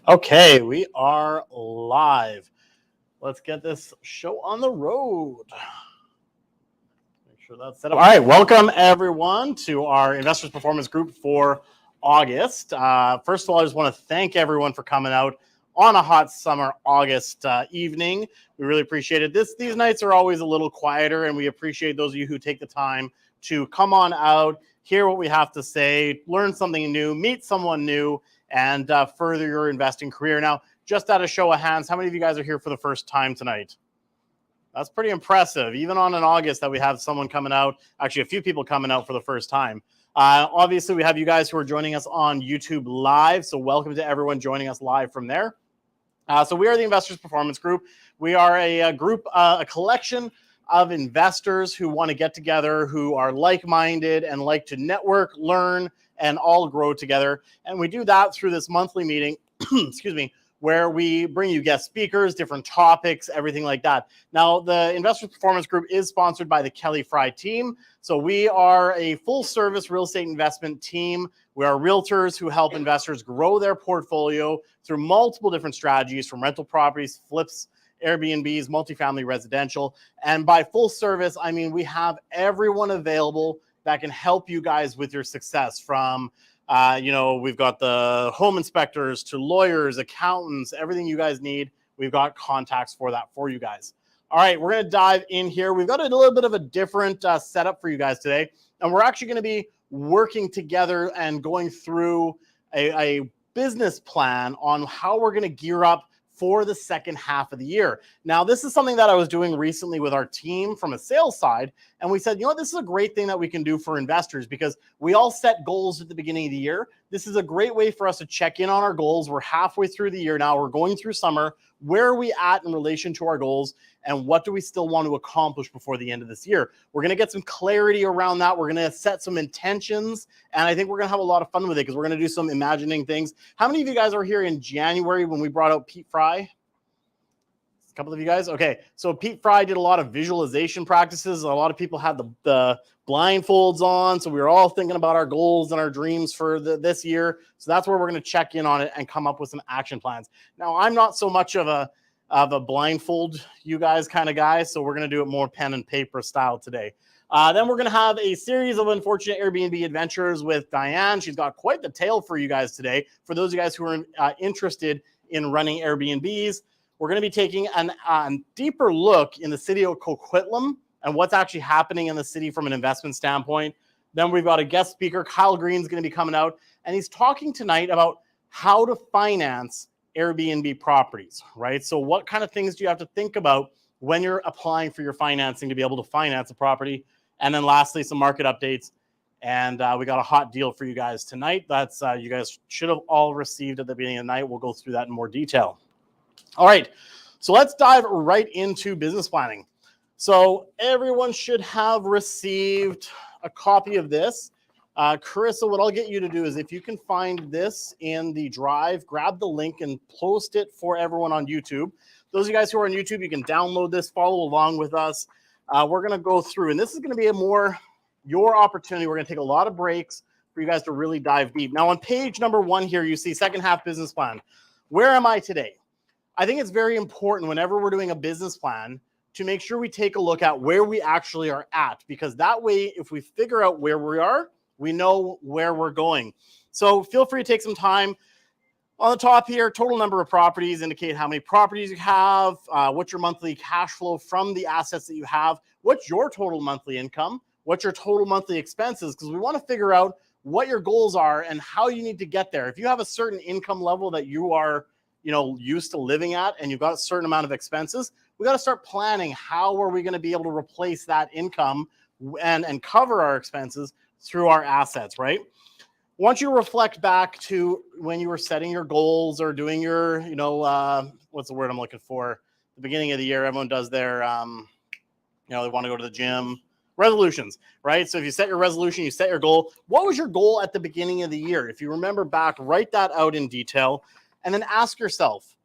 Okay, we are live. Let's get this show on the road. Make sure that's set up. All right, welcome everyone to our Investors Performance Group for August. First of all, I just want to thank everyone for coming out on a hot summer August evening. We really appreciate it. These nights are always a little quieter, and we appreciate those of you who take the time to come on out, hear what we have to say, learn something new, meet someone new, and further your investing career. Now, just out of show of hands, how many of you guys are here for the first time tonight? That's pretty impressive. Even on an August that we have someone coming out, actually a few people coming out for the first time. Obviously, we have you guys who are joining us on YouTube Live, so welcome to everyone joining us live from there. So we are the Investors Performance Group. We are a group, a collection of investors who want to get together, who are like-minded and like to network, learn, and all grow together. And we do that through this monthly meeting, excuse me, where we bring you guest speakers, different topics, everything like that. Now, the Investors Performance Group is sponsored by the Kelly Fry team. So we are a full-service real estate investment team. We are realtors who help investors grow their portfolio through multiple different strategies, from rental properties, flips, Airbnbs, multifamily residential. And by full service, I mean we have everyone available that can help you guys with your success, from we've got the home inspectors to lawyers, accountants, everything you guys need. We've got contacts for that for you guys. All right, we're going to dive in here. We've got a little bit of a different setup for you guys today, and we're actually going to be working together and going through a business plan on how we're going to gear up for the second half of the year. Now, this is something that I was doing recently with our team from a sales side. And we said, you know what, this is a great thing that we can do for investors, because we all set goals at the beginning of the year. This is a great way for us to check in on our goals. We're halfway through the year now. We're going through summer. Where are we at in relation to our goals? And what do we still want to accomplish before the end of this year? We're going to get some clarity around that. We're going to set some intentions. And I think we're going to have a lot of fun with it, because we're going to do some imagining things. How many of you guys are here in January when we brought out Pete Fry? A couple of you guys? Okay. So Pete Fry did a lot of visualization practices. A lot of people had the blindfolds on. So we were all thinking about our goals and our dreams for this year. So that's where we're going to check in on it and come up with some action plans. Now, I'm not so much of a blindfold you guys kind of guy, so we're going to do it more pen and paper style today. Then we're going to have a series of unfortunate Airbnb adventures with Diane. She's got quite the tale for you guys today. For those of you guys who are interested in running Airbnbs, we're going to be taking a deeper look in the city of Coquitlam and what's actually happening in the city from an investment standpoint. Then we've got a guest speaker, Kyle Green's going to be coming out, and he's talking tonight about how to finance Airbnb properties, right? So what kind of things do you have to think about when you're applying for your financing to be able to finance a property? And then lastly, some market updates. And we got a hot deal for you guys tonight. That's you guys should have all received at the beginning of the night. We'll go through that in more detail. All right, so let's dive right into business planning. So everyone should have received a copy of this. Carissa, what I'll get you to do is, if you can find this in the drive, grab the link and post it for everyone on YouTube. Those of you guys who are on YouTube, you can download this, follow along with us. We're going to go through, and this is going to be a more your opportunity. We're going to take a lot of breaks for you guys to really dive deep. Now, on page number 1 here, you see second half business plan. Where am I today? I think it's very important whenever we're doing a business plan to make sure we take a look at where we actually are at, because that way, if we figure out where we are, we know where we're going. So feel free to take some time. On the top here, total number of properties, indicate how many properties you have, what's your monthly cash flow from the assets that you have, what's your total monthly income, what's your total monthly expenses, because we want to figure out what your goals are and how you need to get there. If you have a certain income level that you are used to living at, and you've got a certain amount of expenses, we got to start planning how are we going to be able to replace that income and cover our expenses through our assets, right? Once you reflect back to when you were setting your goals or doing your, what's the word I'm looking for? The beginning of the year, everyone does their, they want to go to the gym, resolutions, right? So if you set your resolution, you set your goal. What was your goal at the beginning of the year? If you remember back, write that out in detail, and then ask yourself,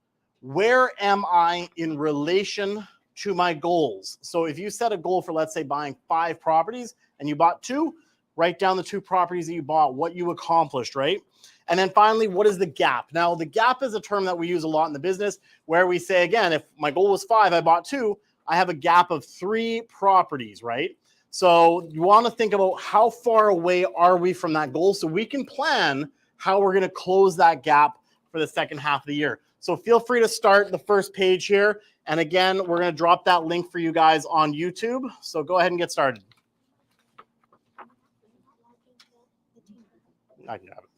where am I in relation to my goals? So if you set a goal for, let's say, buying 5 properties and you bought 2, write down the 2 properties that you bought, what you accomplished, right? And then finally, what is the gap? Now, the gap is a term that we use a lot in the business where we say, again, if my goal was 5, I bought 2, I have a gap of 3 properties, right? So you want to think about how far away are we from that goal so we can plan how we're going to close that gap for the second half of the year. So feel free to start the first page here. And again, we're going to drop that link for you guys on YouTube. So go ahead and get started. I can have it.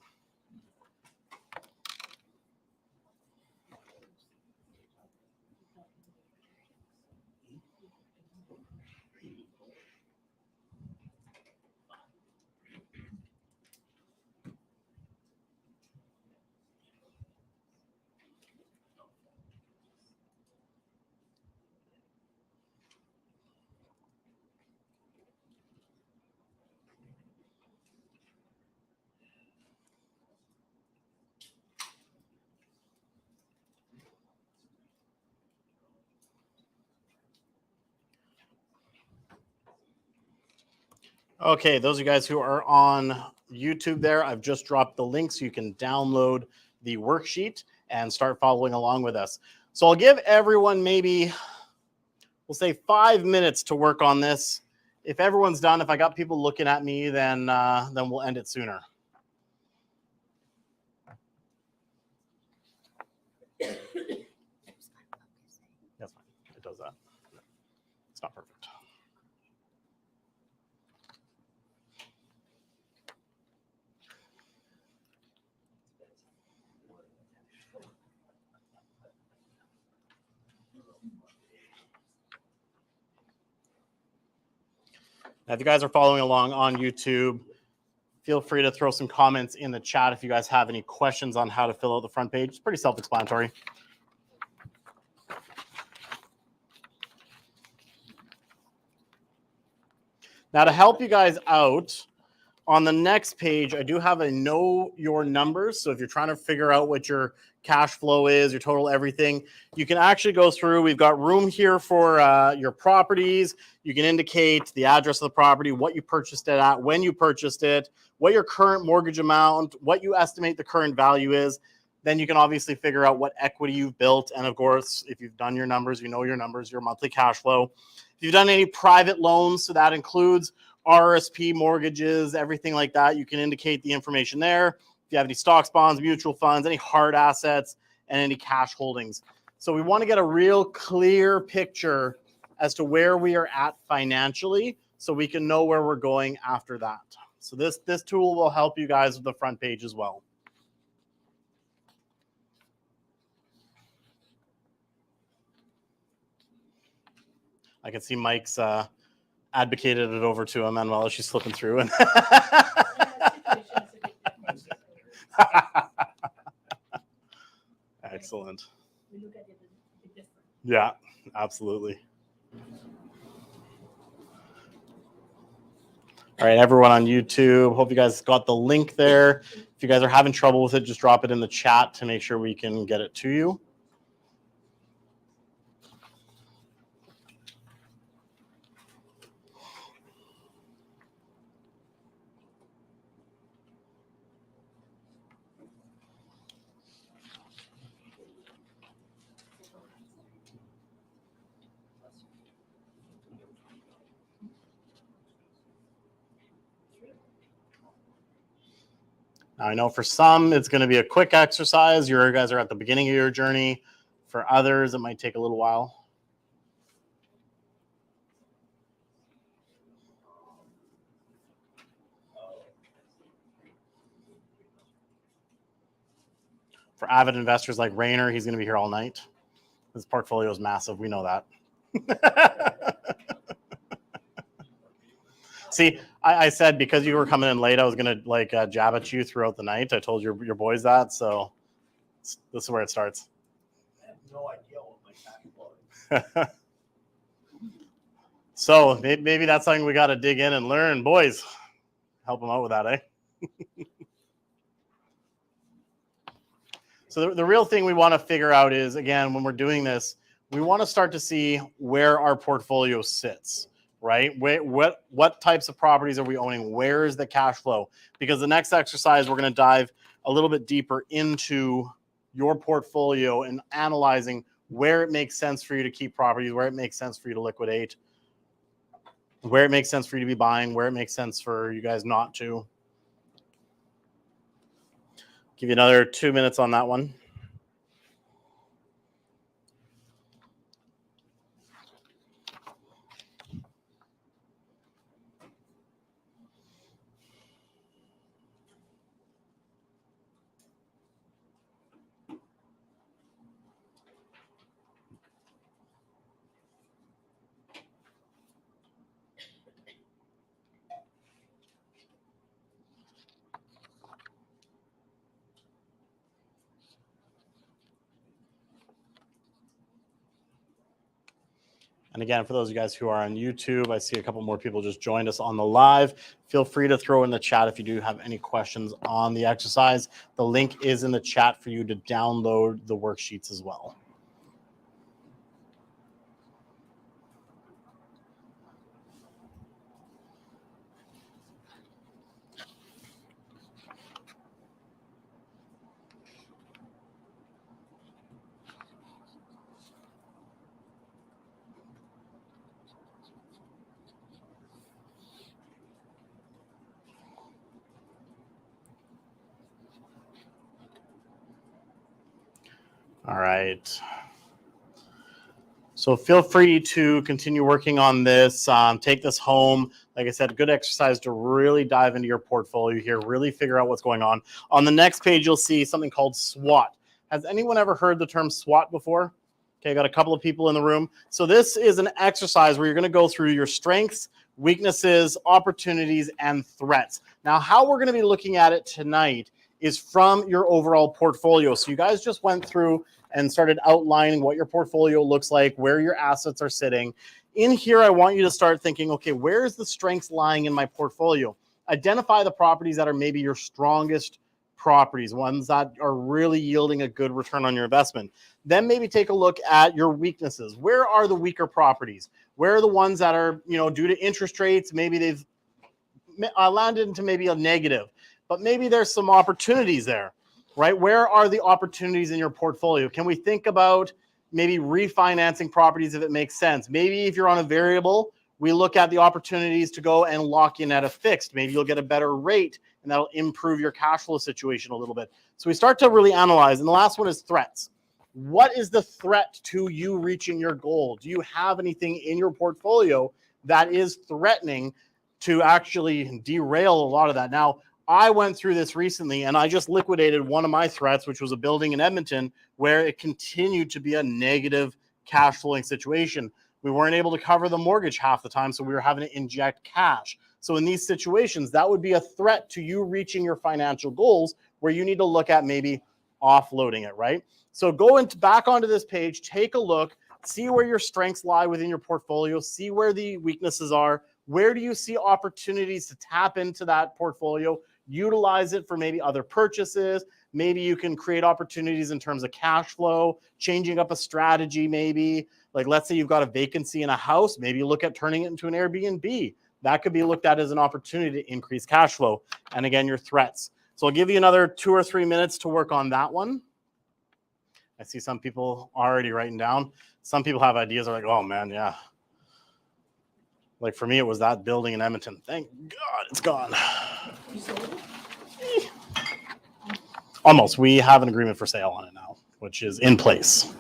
Okay, those of you guys who are on YouTube there, I've just dropped the link so you can download the worksheet and start following along with us. So I'll give everyone maybe, we'll say 5 minutes to work on this. If everyone's done, if I got people looking at me, then we'll end it sooner. That's fine. It does that. It's not perfect. Now, if you guys are following along on YouTube, feel free to throw some comments in the chat if you guys have any questions on how to fill out the front page. It's pretty self-explanatory. Now, to help you guys out, on the next page, I do have a know your numbers. So if you're trying to figure out what your cash flow is, your total everything, you can actually go through. We've got room here for your properties. You can indicate the address of the property, what you purchased it at, when you purchased it, what your current mortgage amount, what you estimate the current value is. Then you can obviously figure out what equity you've built. And of course, if you've done your numbers, you know your numbers, your monthly cash flow. If you've done any private loans, so that includes RSP mortgages, everything like that, you can indicate the information there. If you have any stocks, bonds, mutual funds, any hard assets, and any cash holdings. So we want to get a real clear picture as to where we are at financially so we can know where we're going after that. So this tool will help you guys with the front page as well. I can see Mike's advocated it over to Manuela. She's flipping through. And excellent. Yeah, absolutely. All right, everyone on YouTube, hope you guys got the link there. If you guys are having trouble with it, just drop it in the chat to make sure we can get it to you. Now, I know for some, it's going to be a quick exercise. You guys are at the beginning of your journey. For others, it might take a little while. For avid investors like Rainer, he's going to be here all night. His portfolio is massive. We know that. See, I said because you were coming in late, I was going to jab at you throughout the night. I told your boys that. So this is where it starts. I have no idea what my cash flow is. So maybe that's something we got to dig in and learn. Boys, help them out with that, eh? So the real thing we want to figure out is, again, when we're doing this, we want to start to see where our portfolio sits, right? What types of properties are we owning? Where is the cash flow? Because the next exercise, we're going to dive a little bit deeper into your portfolio and analyzing where it makes sense for you to keep properties, where it makes sense for you to liquidate, where it makes sense for you to be buying, where it makes sense for you guys not to. Give you another 2 minutes on that one. And again, for those of you guys who are on YouTube, I see a couple more people just joined us on the live. Feel free to throw in the chat if you do have any questions on the exercise. The link is in the chat for you to download the worksheets as well. All right. So feel free to continue working on this. Take this home. Like I said, good exercise to really dive into your portfolio here, really figure out what's going on. On the next page, you'll see something called SWOT. Has anyone ever heard the term SWOT before? Okay, I got a couple of people in the room. So this is an exercise where you're going to go through your strengths, weaknesses, opportunities, and threats. Now, how we're going to be looking at it tonight is from your overall portfolio. So you guys just went through and started outlining what your portfolio looks like, where your assets are sitting. In here, I want you to start thinking, okay, where is the strengths lying in my portfolio? Identify the properties that are maybe your strongest properties, ones that are really yielding a good return on your investment. Then maybe take a look at your weaknesses. Where are the weaker properties? Where are the ones that are, due to interest rates, maybe they've landed into maybe a negative, but maybe there's some opportunities there. Right? Where are the opportunities in your portfolio? Can we think about maybe refinancing properties if it makes sense? Maybe if you're on a variable, we look at the opportunities to go and lock in at a fixed. Maybe you'll get a better rate and that'll improve your cash flow situation a little bit. So we start to really analyze. And the last one is threats. What is the threat to you reaching your goal? Do you have anything in your portfolio that is threatening to actually derail a lot of that? Now, I went through this recently and I just liquidated one of my threats, which was a building in Edmonton where it continued to be a negative cash flowing situation. We weren't able to cover the mortgage half the time, so we were having to inject cash. So in these situations, that would be a threat to you reaching your financial goals where you need to look at maybe offloading it, right? So go back onto this page, take a look, see where your strengths lie within your portfolio, see where the weaknesses are. Where do you see opportunities to tap into that portfolio? Utilize it for maybe other purchases. Maybe you can create opportunities in terms of cash flow, changing up a strategy maybe. Like let's say you've got a vacancy in a house, maybe you look at turning it into an Airbnb. That could be looked at as an opportunity to increase cash flow. And again, your threats. So I'll give you another 2 or 3 minutes to work on that one. I see some people already writing down. Some people have ideas. They're like, oh man, yeah. Like for me, it was that building in Edmonton. Thank God it's gone. Almost. We have an agreement for sale on it now, which is in place.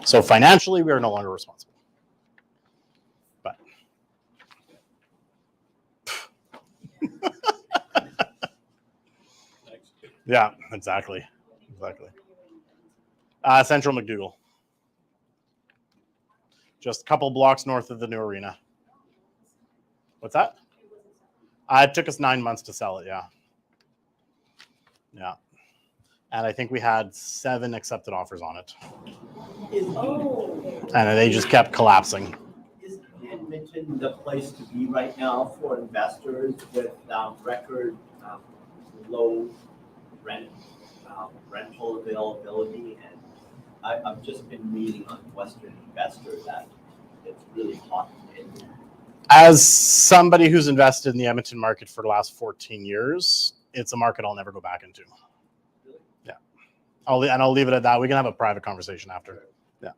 So financially, we are no longer responsible. But yeah, exactly. Central McDougall. Just a couple blocks north of the new arena. What's that? It took us 9 months to sell it, yeah. Yeah. And I think we had 7 accepted offers on it. And they just kept collapsing. Is Edmonton the place to be right now for investors with record low rental availability? And I've just been reading on Western Investor that it's really hot in Edmonton. As somebody who's invested in the Edmonton market for the last 14 years, it's a market I'll never go back into. Yeah. I'll leave it at that. We can have a private conversation after. Yeah.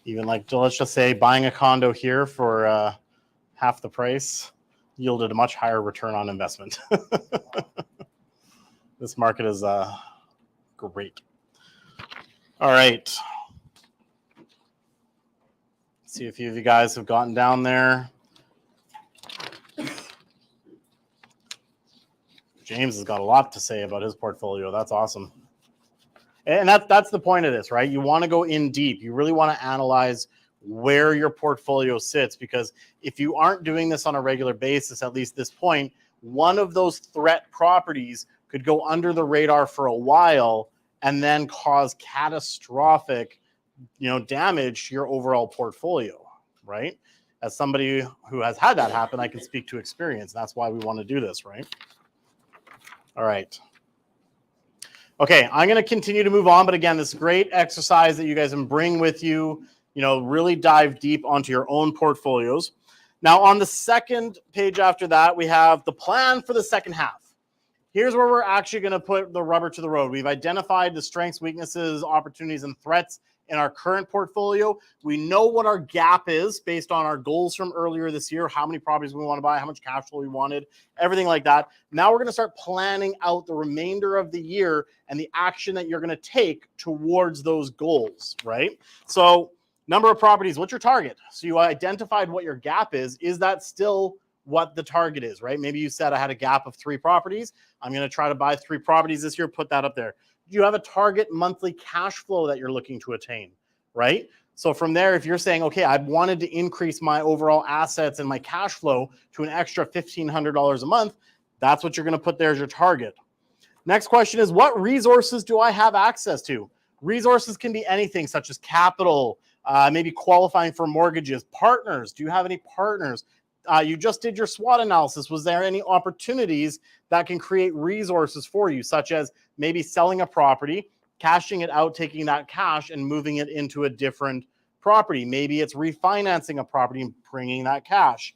Even like, let's just say buying a condo here for half the price yielded a much higher return on investment. This market is great. All right. See if a few of you guys have gotten down there. James has got a lot to say about his portfolio. That's awesome. And that's the point of this, right? You want to go in deep. You really want to analyze where your portfolio sits, because if you aren't doing this on a regular basis, at least this point, one of those threat properties could go under the radar for a while and then cause catastrophic, damage to your overall portfolio, right? As somebody who has had that happen, I can speak to experience. That's why we want to do this, right? All right. Okay, I'm going to continue to move on, but again, this great exercise that you guys can bring with you, really dive deep onto your own portfolios. Now, on the second page after that, we have the plan for the second half. Here's where we're actually going to put the rubber to the road. We've identified the strengths, weaknesses, opportunities, and threats in our current portfolio. We know what our gap is based on our goals from earlier this year, how many properties we want to buy, how much cash flow we wanted, everything like that. Now we're going to start planning out the remainder of the year and the action that you're going to take towards those goals, right? So number of properties, what's your target? So you identified what your gap is. Is that still what the target is, right? Maybe you said I had a gap of 3 properties. I'm going to try to buy 3 properties this year, put that up there. You have a target monthly cash flow that you're looking to attain, right? So from there, if you're saying, okay, I wanted to increase my overall assets and my cash flow to an extra $1,500 a month, that's what you're going to put there as your target. Next question is, what resources do I have access to? Resources can be anything such as capital, maybe qualifying for mortgages, partners. Do you have any partners? You just did your SWOT analysis. Was there any opportunities that can create resources for you, such as maybe selling a property, cashing it out, taking that cash and moving it into a different property? Maybe it's refinancing a property and bringing that cash.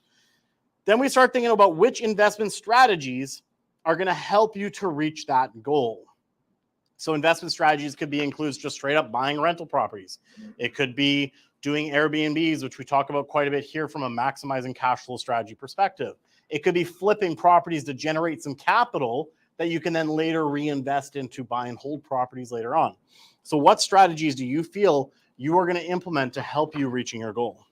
Then we start thinking about which investment strategies are going to help you to reach that goal. So investment strategies could includes just straight up buying rental properties. It could be doing Airbnbs, which we talk about quite a bit here from a maximizing cash flow strategy perspective. It could be flipping properties to generate some capital that you can then later reinvest into buy and hold properties later on. So what strategies do you feel you are going to implement to help you reaching your goal?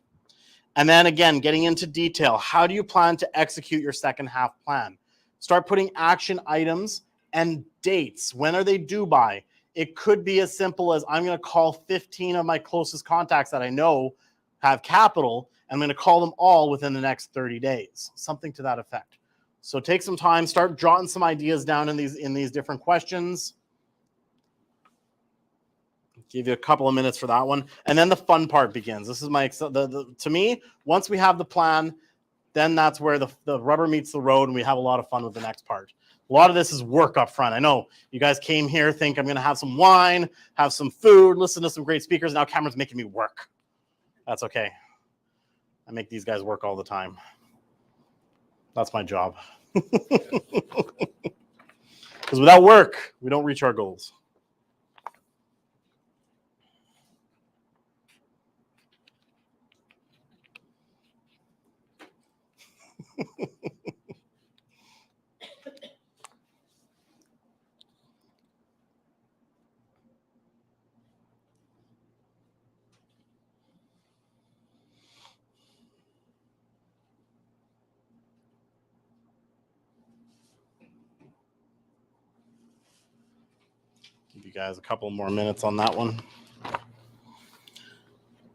And then again, getting into detail, how do you plan to execute your second half plan? Start putting action items and dates. When are they due by? It could be as simple as I'm going to call 15 of my closest contacts that I know have capital. I'm going to call them all within the next 30 days, something to that effect. So take some time, start jotting some ideas down in these different questions. Give you a couple of minutes for that one. And then the fun part begins. This is to me, once we have the plan, then that's where the rubber meets the road and we have a lot of fun with the next part. A lot of this is work up front. I know you guys came here, think I'm going to have some wine, have some food, listen to some great speakers. Now Cameron's making me work. That's okay. I make these guys work all the time. That's my job. Because without work, we don't reach our goals. Give you guys a couple more minutes on that one.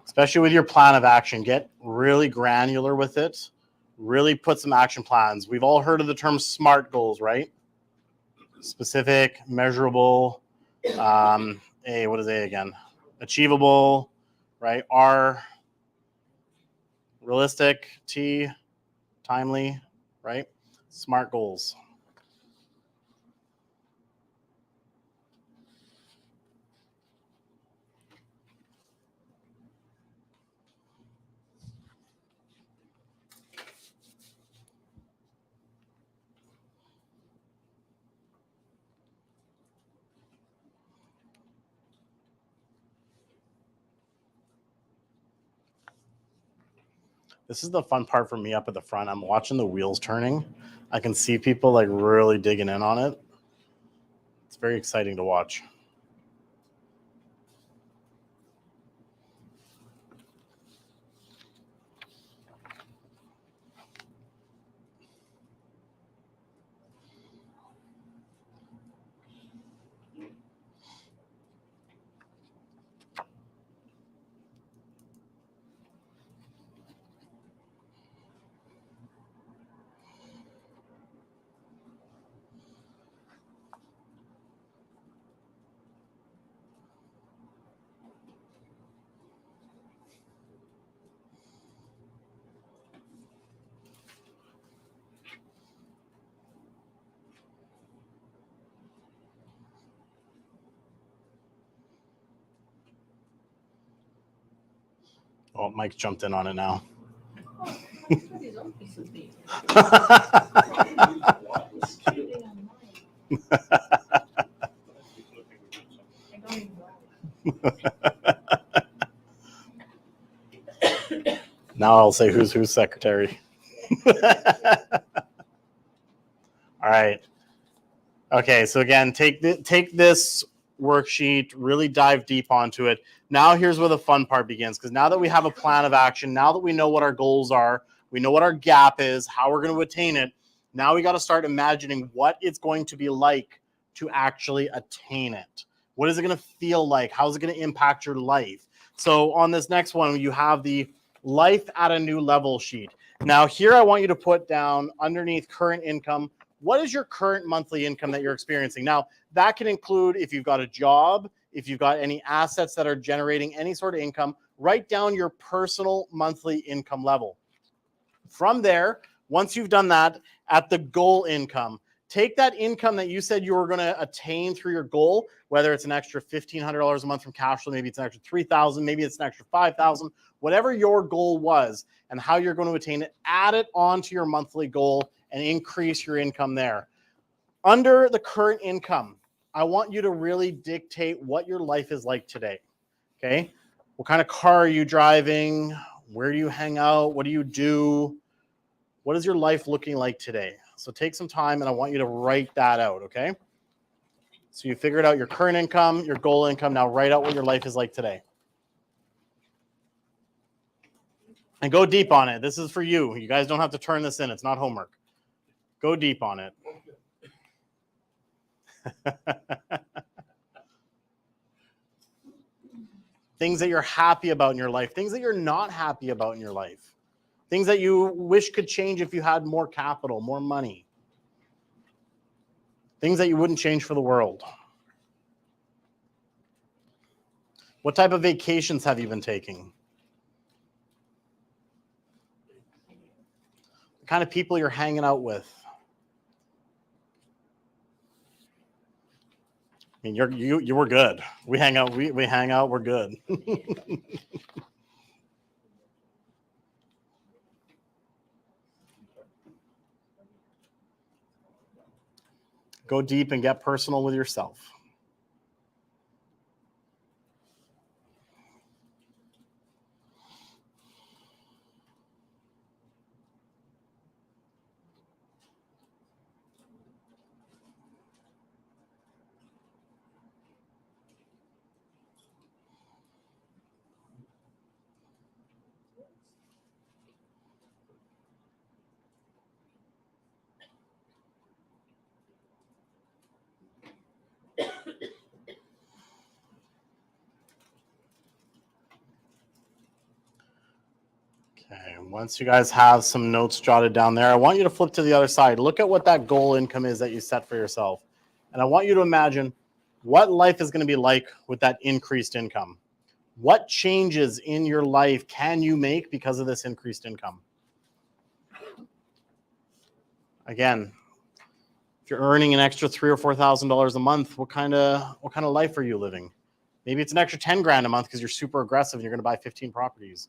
Especially with your plan of action, get really granular with it. Really put some action plans. We've all heard of the term SMART goals, right? Specific, measurable, what is A again? Achievable, right? R, realistic, T, timely, right? SMART goals. This is the fun part for me up at the front. I'm watching the wheels turning. I can see people like really digging in on it. It's very exciting to watch. Oh, Mike jumped in on it now. Now I'll say who's secretary. All right. Okay, so again, take this worksheet, really dive deep onto it. Now here's where the fun part begins, because now that we have a plan of action, now that we know what our goals are, we know what our gap is, how we're going to attain it, now we got to start imagining what it's going to be like to actually attain it. What is it going to feel like? How is it going to impact your life? So on this next one, you have the life at a new level sheet. Now here I want you to put down underneath current income, what is your current monthly income that you're experiencing? Now, that can include if you've got a job, if you've got any assets that are generating any sort of income, write down your personal monthly income level. From there, once you've done that, at the goal income, take that income that you said you were going to attain through your goal, whether it's an extra $1,500 a month from cash flow, maybe it's an extra $3,000, maybe it's an extra $5,000, whatever your goal was and how you're going to attain it, add it onto your monthly goal and increase your income there. Under the current income, I want you to really dictate what your life is like today, okay? What kind of car are you driving? Where do you hang out? What do you do? What is your life looking like today? So take some time and I want you to write that out, okay? So you figured out your current income, your goal income. Now write out what your life is like today. And go deep on it. This is for you. You guys don't have to turn this in. It's not homework. Go deep on it. Things that you're happy about in your life, things that you're not happy about in your life, things that you wish could change if you had more capital, more money, things that you wouldn't change for the world. What type of vacations have you been taking? The kind of people you're hanging out with. I mean, you were good. We hang out. We hang out. We're good. Go deep and get personal with yourself. Okay, once you guys have some notes jotted down there, I want you to flip to the other side. Look at what that goal income is that you set for yourself. And I want you to imagine what life is going to be like with that increased income. What changes in your life can you make because of this increased income? Again, if you're earning an extra $3,000 or $4,000 a month, what kind of life are you living? Maybe it's an extra 10 grand a month because you're super aggressive and you're going to buy 15 properties.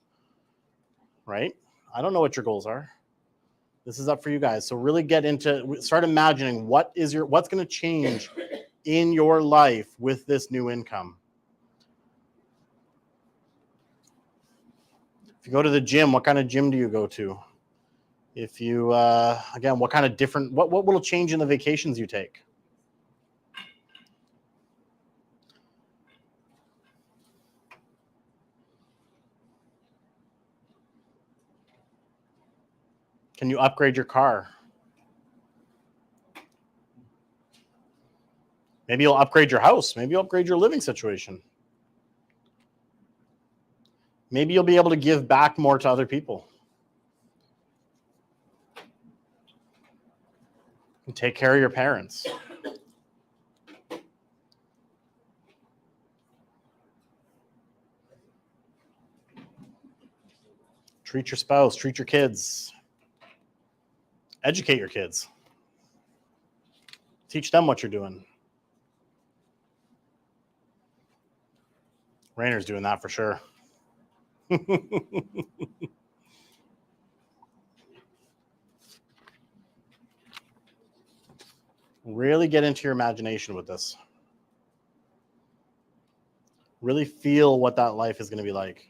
Right? I don't know what your goals are. This is up for you guys. So really start imagining what's going to change in your life with this new income. If you go to the gym, what kind of gym do you go to? If you, again, what kind of different, what will change in the vacations you take? Can you upgrade your car? Maybe you'll upgrade your house. Maybe you'll upgrade your living situation. Maybe you'll be able to give back more to other people. And take care of your parents. Treat your spouse, treat your kids. Educate your kids. Teach them what you're doing. Rainer's doing that for sure. Really get into your imagination with this. Really feel what that life is going to be like.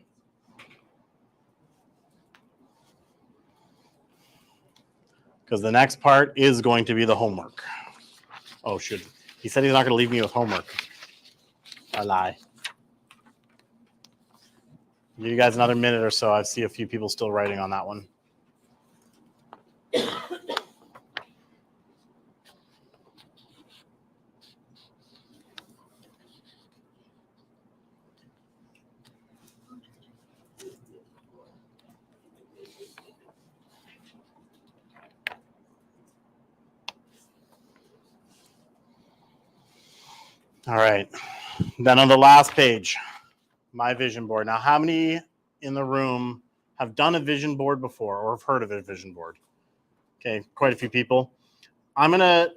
Because the next part is going to be the homework. Oh, shoot. He said he's not going to leave me with homework. I lie. Give you guys another minute or so. I see a few people still writing on that one. All right. Then on the last page, my vision board. Now, how many in the room have done a vision board before or have heard of a vision board? Okay, quite a few people. I'm going to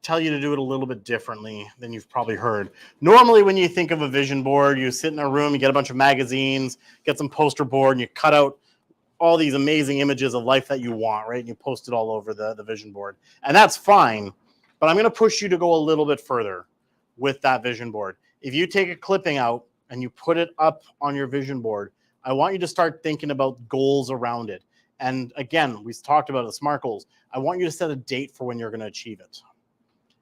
tell you to do it a little bit differently than you've probably heard. Normally, when you think of a vision board, you sit in a room, you get a bunch of magazines, get some poster board, and you cut out all these amazing images of life that you want, right? And you post it all over the vision board. And that's fine, but I'm going to push you to go a little bit further with that vision board. If you take a clipping out and you put it up on your vision board, I want you to start thinking about goals around it. And again, we talked about the SMART goals. I want you to set a date for when you're going to achieve it.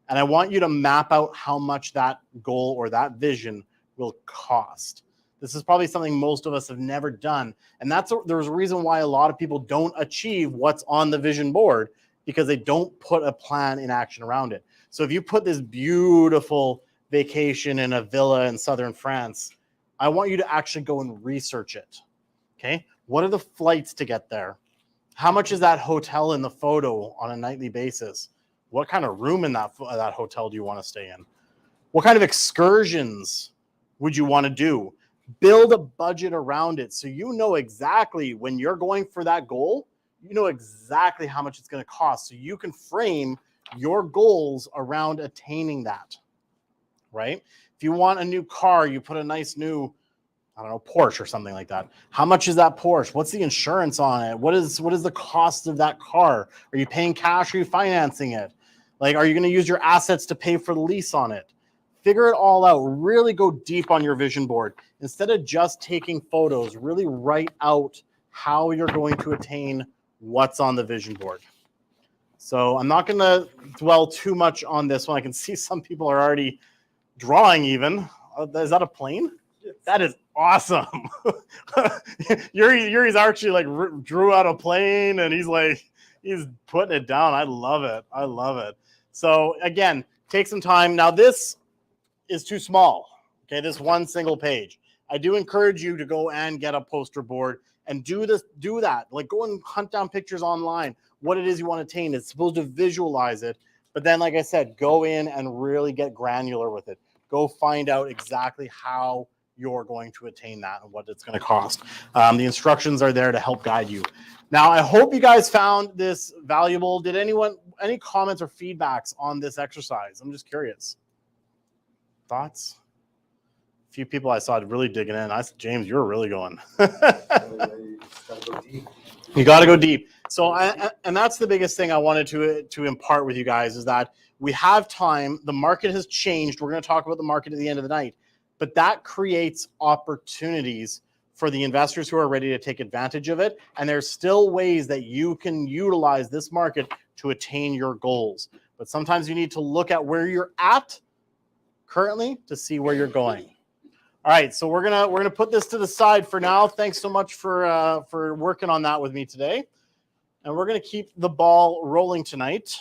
And I want you to map out how much that goal or that vision will cost. This is probably something most of us have never done. And there's a reason why a lot of people don't achieve what's on the vision board, because they don't put a plan in action around it. So if you put this beautiful vacation in a villa in southern France, I want you to actually go and research it. Okay? What are the flights to get there? How much is that hotel in the photo on a nightly basis? What kind of room in that hotel do you want to stay in? What kind of excursions would you want to do? Build a budget around it so you know exactly when you're going for that goal, you know exactly how much it's going to cost, so you can frame your goals around attaining that, right? If you want a new car, you put a nice new, I don't know, Porsche or something like that. How much is that Porsche? What's the insurance on it? What is the cost of that car? Are you paying cash? Are you financing it? Like, are you going to use your assets to pay for the lease on it? Figure it all out. Really go deep on your vision board. Instead of just taking photos, really write out how you're going to attain what's on the vision board. So I'm not going to dwell too much on this one. I can see some people are already drawing even. Is that a plane? That is awesome. Yuri's actually like drew out a plane and he's putting it down. I love it. I love it. So again, take some time. Now this is too small. Okay, this one single page. I do encourage you to go and get a poster board and do that. Like, go and hunt down pictures online, what it is you want to attain. It's supposed to visualize it. But then, like I said, go in and really get granular with it. Go find out exactly how you're going to attain that and what it's going to cost. The instructions are there to help guide you. Now, I hope you guys found this valuable. Did any comments or feedbacks on this exercise? I'm just curious. Thoughts? A few people I saw really digging in. James, you're really going. You got to go deep. So, and that's the biggest thing I wanted to impart with you guys, is that we have time. The market has changed. We're going to talk about the market at the end of the night, but that creates opportunities for the investors who are ready to take advantage of it. And there's still ways that you can utilize this market to attain your goals. But sometimes you need to look at where you're at currently to see where you're going. All right, so we're gonna put this to the side for now. Thanks so much for working on that with me today. And we're gonna keep the ball rolling tonight.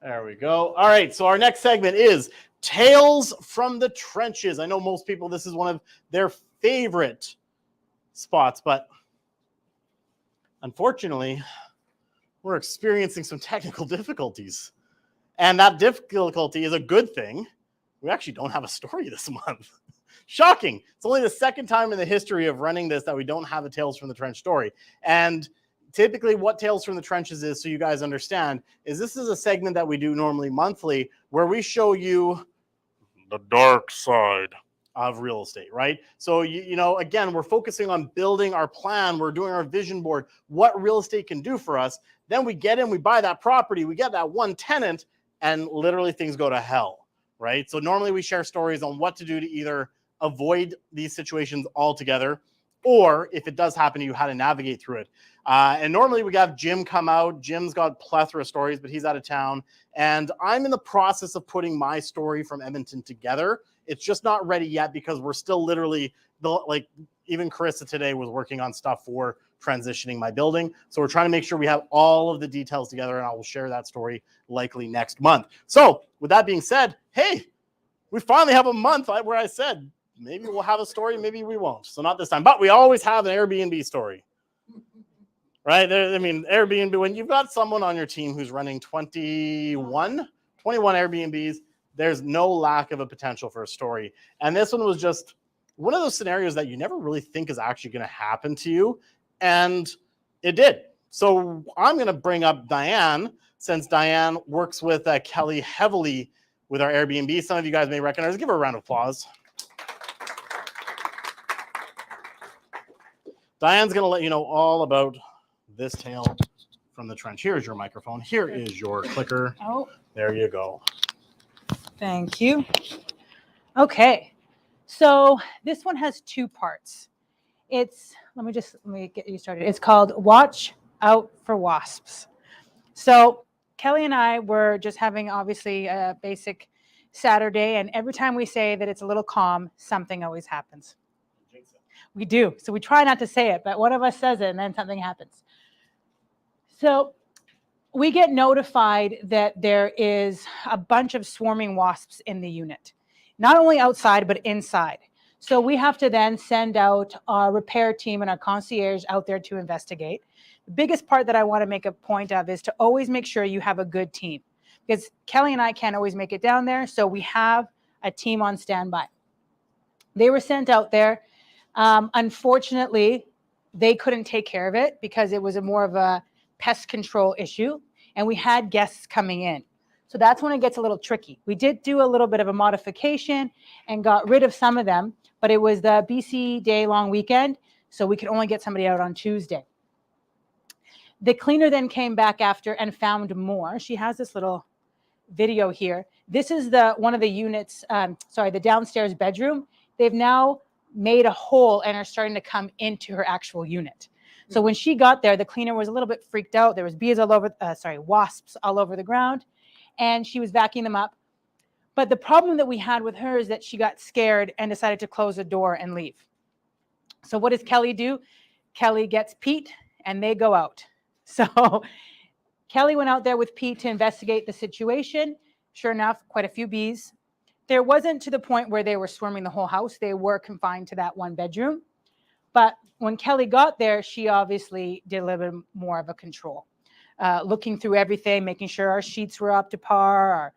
There we go. All right, so our next segment is Tales from the Trenches. I know most people, this is one of their favorite spots, but unfortunately, we're experiencing some technical difficulties. And that difficulty is a good thing. We actually don't have a story this month. Shocking. It's only the second time in the history of running this that we don't have a Tales from the Trench story. And typically what Tales from the Trenches is, so you guys understand, is this is a segment that we do normally monthly where we show you the dark side of real estate, right? So, you know, again, we're focusing on building our plan. We're doing our vision board, what real estate can do for us. Then we get in, we buy that property, we get that one tenant, and literally things go to hell, right? So normally we share stories on what to do to either avoid these situations altogether, or if it does happen to you, how to navigate through it. And normally we have Jim come out. Jim's got plethora of stories, but he's out of town. And I'm in the process of putting my story from Edmonton together. It's just not ready yet because we're still literally, like even Carissa today was working on stuff for transitioning my building. So we're trying to make sure we have all of the details together, and I will share that story likely next month. So with that being said, hey, we finally have a month where I said, maybe we'll have a story, maybe we won't. So not this time, but we always have an Airbnb story, right? I mean, Airbnb, when you've got someone on your team who's running 21 Airbnbs, there's no lack of a potential for a story. And this one was just one of those scenarios that you never really think is actually going to happen to you. And it did. So I'm going to bring up Diane, since Diane works with Kelly heavily with our Airbnb. Some of you guys may recognize. Give her a round of applause. Diane's going to let you know all about this tale from the trench. Here's your microphone. Here is your clicker. Oh, there you go. Thank you. Okay, so this one has two parts. It's, let me get you started. It's called Watch Out for Wasps. So Kelly and I were just having obviously a basic Saturday, and every time we say that it's a little calm, something always happens. We do. So we try not to say it, but one of us says it and then something happens. So we get notified that there is a bunch of swarming wasps in the unit, not only outside, but inside. So we have to then send out our repair team and our concierge out there to investigate. The biggest part that I want to make a point of is to always make sure you have a good team, because Kelly and I can't always make it down there. So we have a team on standby. They were sent out there. Unfortunately, they couldn't take care of it because it was more of a pest control issue, and we had guests coming in. So that's when it gets a little tricky. We did do a little bit of a modification and got rid of some of them, but it was the BC Day long weekend, so we could only get somebody out on Tuesday. The cleaner then came back after and found more. She has this little video here. This is one of the units, the downstairs bedroom. They've now made a hole and are starting to come into her actual unit. So when she got there, the cleaner was a little bit freaked out. There was bees all over, wasps all over the ground, and she was vacuuming them up. But the problem that we had with her is that she got scared and decided to close the door and leave. So what does Kelly do? Kelly gets Pete and they go out. So Kelly went out there with Pete to investigate the situation. Sure enough, quite a few bees. There wasn't to the point where they were swarming the whole house. They were confined to that one bedroom. But when Kelly got there, she obviously did a little bit more of a control, looking through everything, making sure our sheets were up to par, our,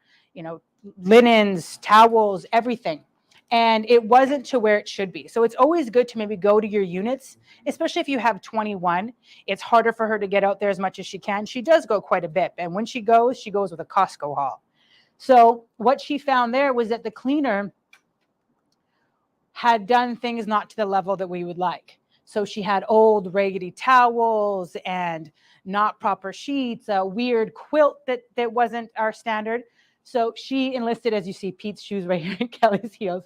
linens, towels, everything. And it wasn't to where it should be. So it's always good to maybe go to your units, especially if you have 21. It's harder for her to get out there as much as she can. She does go quite a bit. And when she goes with a Costco haul. So what she found there was that the cleaner had done things not to the level that we would like. So she had old raggedy towels and not proper sheets, a weird quilt that wasn't our standard. So she enlisted, as you see, Pete's shoes right here and Kelly's heels.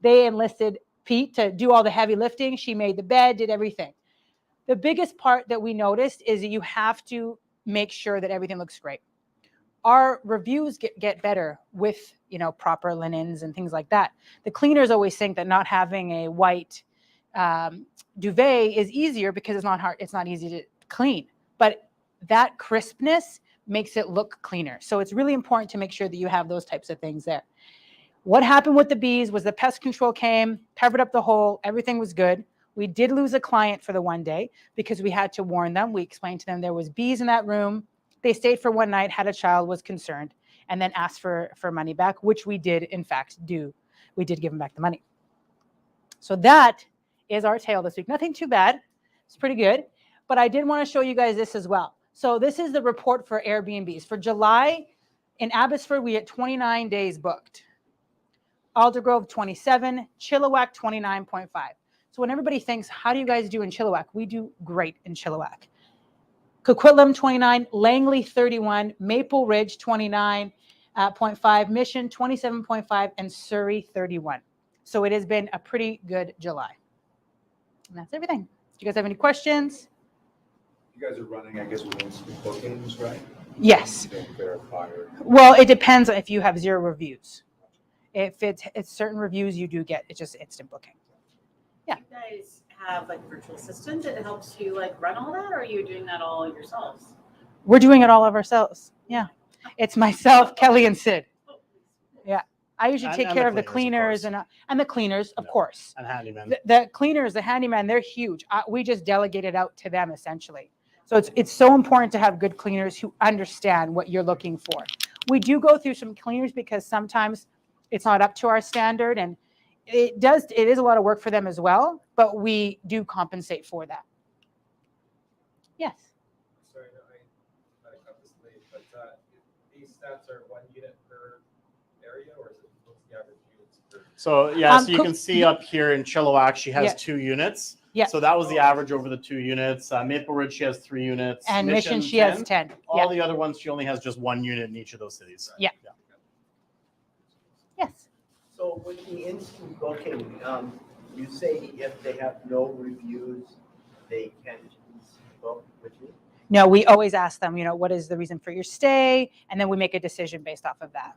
They enlisted Pete to do all the heavy lifting. She made the bed, did everything. The biggest part that we noticed is that you have to make sure that everything looks great. Our reviews get better with, proper linens and things like that. The cleaners always think that not having a white duvet is easier because it's not hard. It's not easy to clean, but that crispness makes it look cleaner. So it's really important to make sure that you have those types of things there. What happened with the bees was the pest control came, covered up the hole. Everything was good. We did lose a client for the one day because we had to warn them. We explained to them there was bees in that room. They stayed for one night, had a child, was concerned, and then asked for money back, which we did, in fact, do. We did give them back the money. So that is our tale this week. Nothing too bad. It's pretty good. But I did want to show you guys this as well. So this is the report for Airbnbs. For July, in Abbotsford, we had 29 days booked. Aldergrove, 27. Chilliwack, 29.5. So when everybody thinks, how do you guys do in Chilliwack? We do great in Chilliwack. Coquitlam, 29. Langley, 31. Maple Ridge, 29.5. Mission, 27.5. And Surrey, 31. So it has been a pretty good July. And that's everything. Do you guys have any questions? You guys are running, I guess, with instant bookings, right? Yes. You don't verify or... Well, it depends if you have 0 reviews. If it's certain reviews, you do get it's just instant booking. Yeah. Do you guys have like virtual assistant that helps you like run all that, or are you doing that all yourselves? We're doing it all of ourselves. Yeah. It's myself, Kelly, and Sid. Yeah. I usually take care of the cleaners and the cleaners, of course. And handyman. The cleaners, the handyman, they're huge. We just delegate it out to them essentially. So it's so important to have good cleaners who understand what you're looking for. We do go through some cleaners because sometimes it's not up to our standard, and it is a lot of work for them as well, but we do compensate for that. Yes. Sorry, I got this late, but these stats are 1 unit per area, or is it what's the average units per? So yeah, so you can see up here in Chilliwack, she has 2 units. Yeah. So that was the average over the 2 units. Maple Ridge, she has 3 units. And Mission she has 10. All the other ones, she only has just 1 unit in each of those cities. Yeah. Yes. So with the instant booking, you say if they have no reviews, they can't book with you? No, we always ask them, what is the reason for your stay? And then we make a decision based off of that.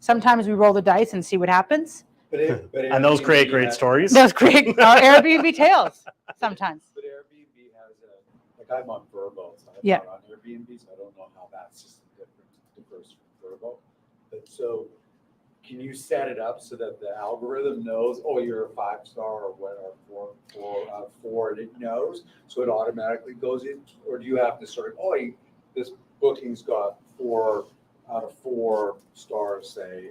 Sometimes we roll the dice and see what happens. And those create great stories. Those create our Airbnb tales sometimes. But Airbnb has like I'm on Vrbo, so I'm Yeah. not on Airbnb, so I don't know how that system differs from Vrbo. But so can you set it up so that the algorithm knows, oh, you're a 5-star or what, or 4, and it knows, so it automatically goes in? Or do you have to sort of, this booking's got 4 out of 4 stars, say,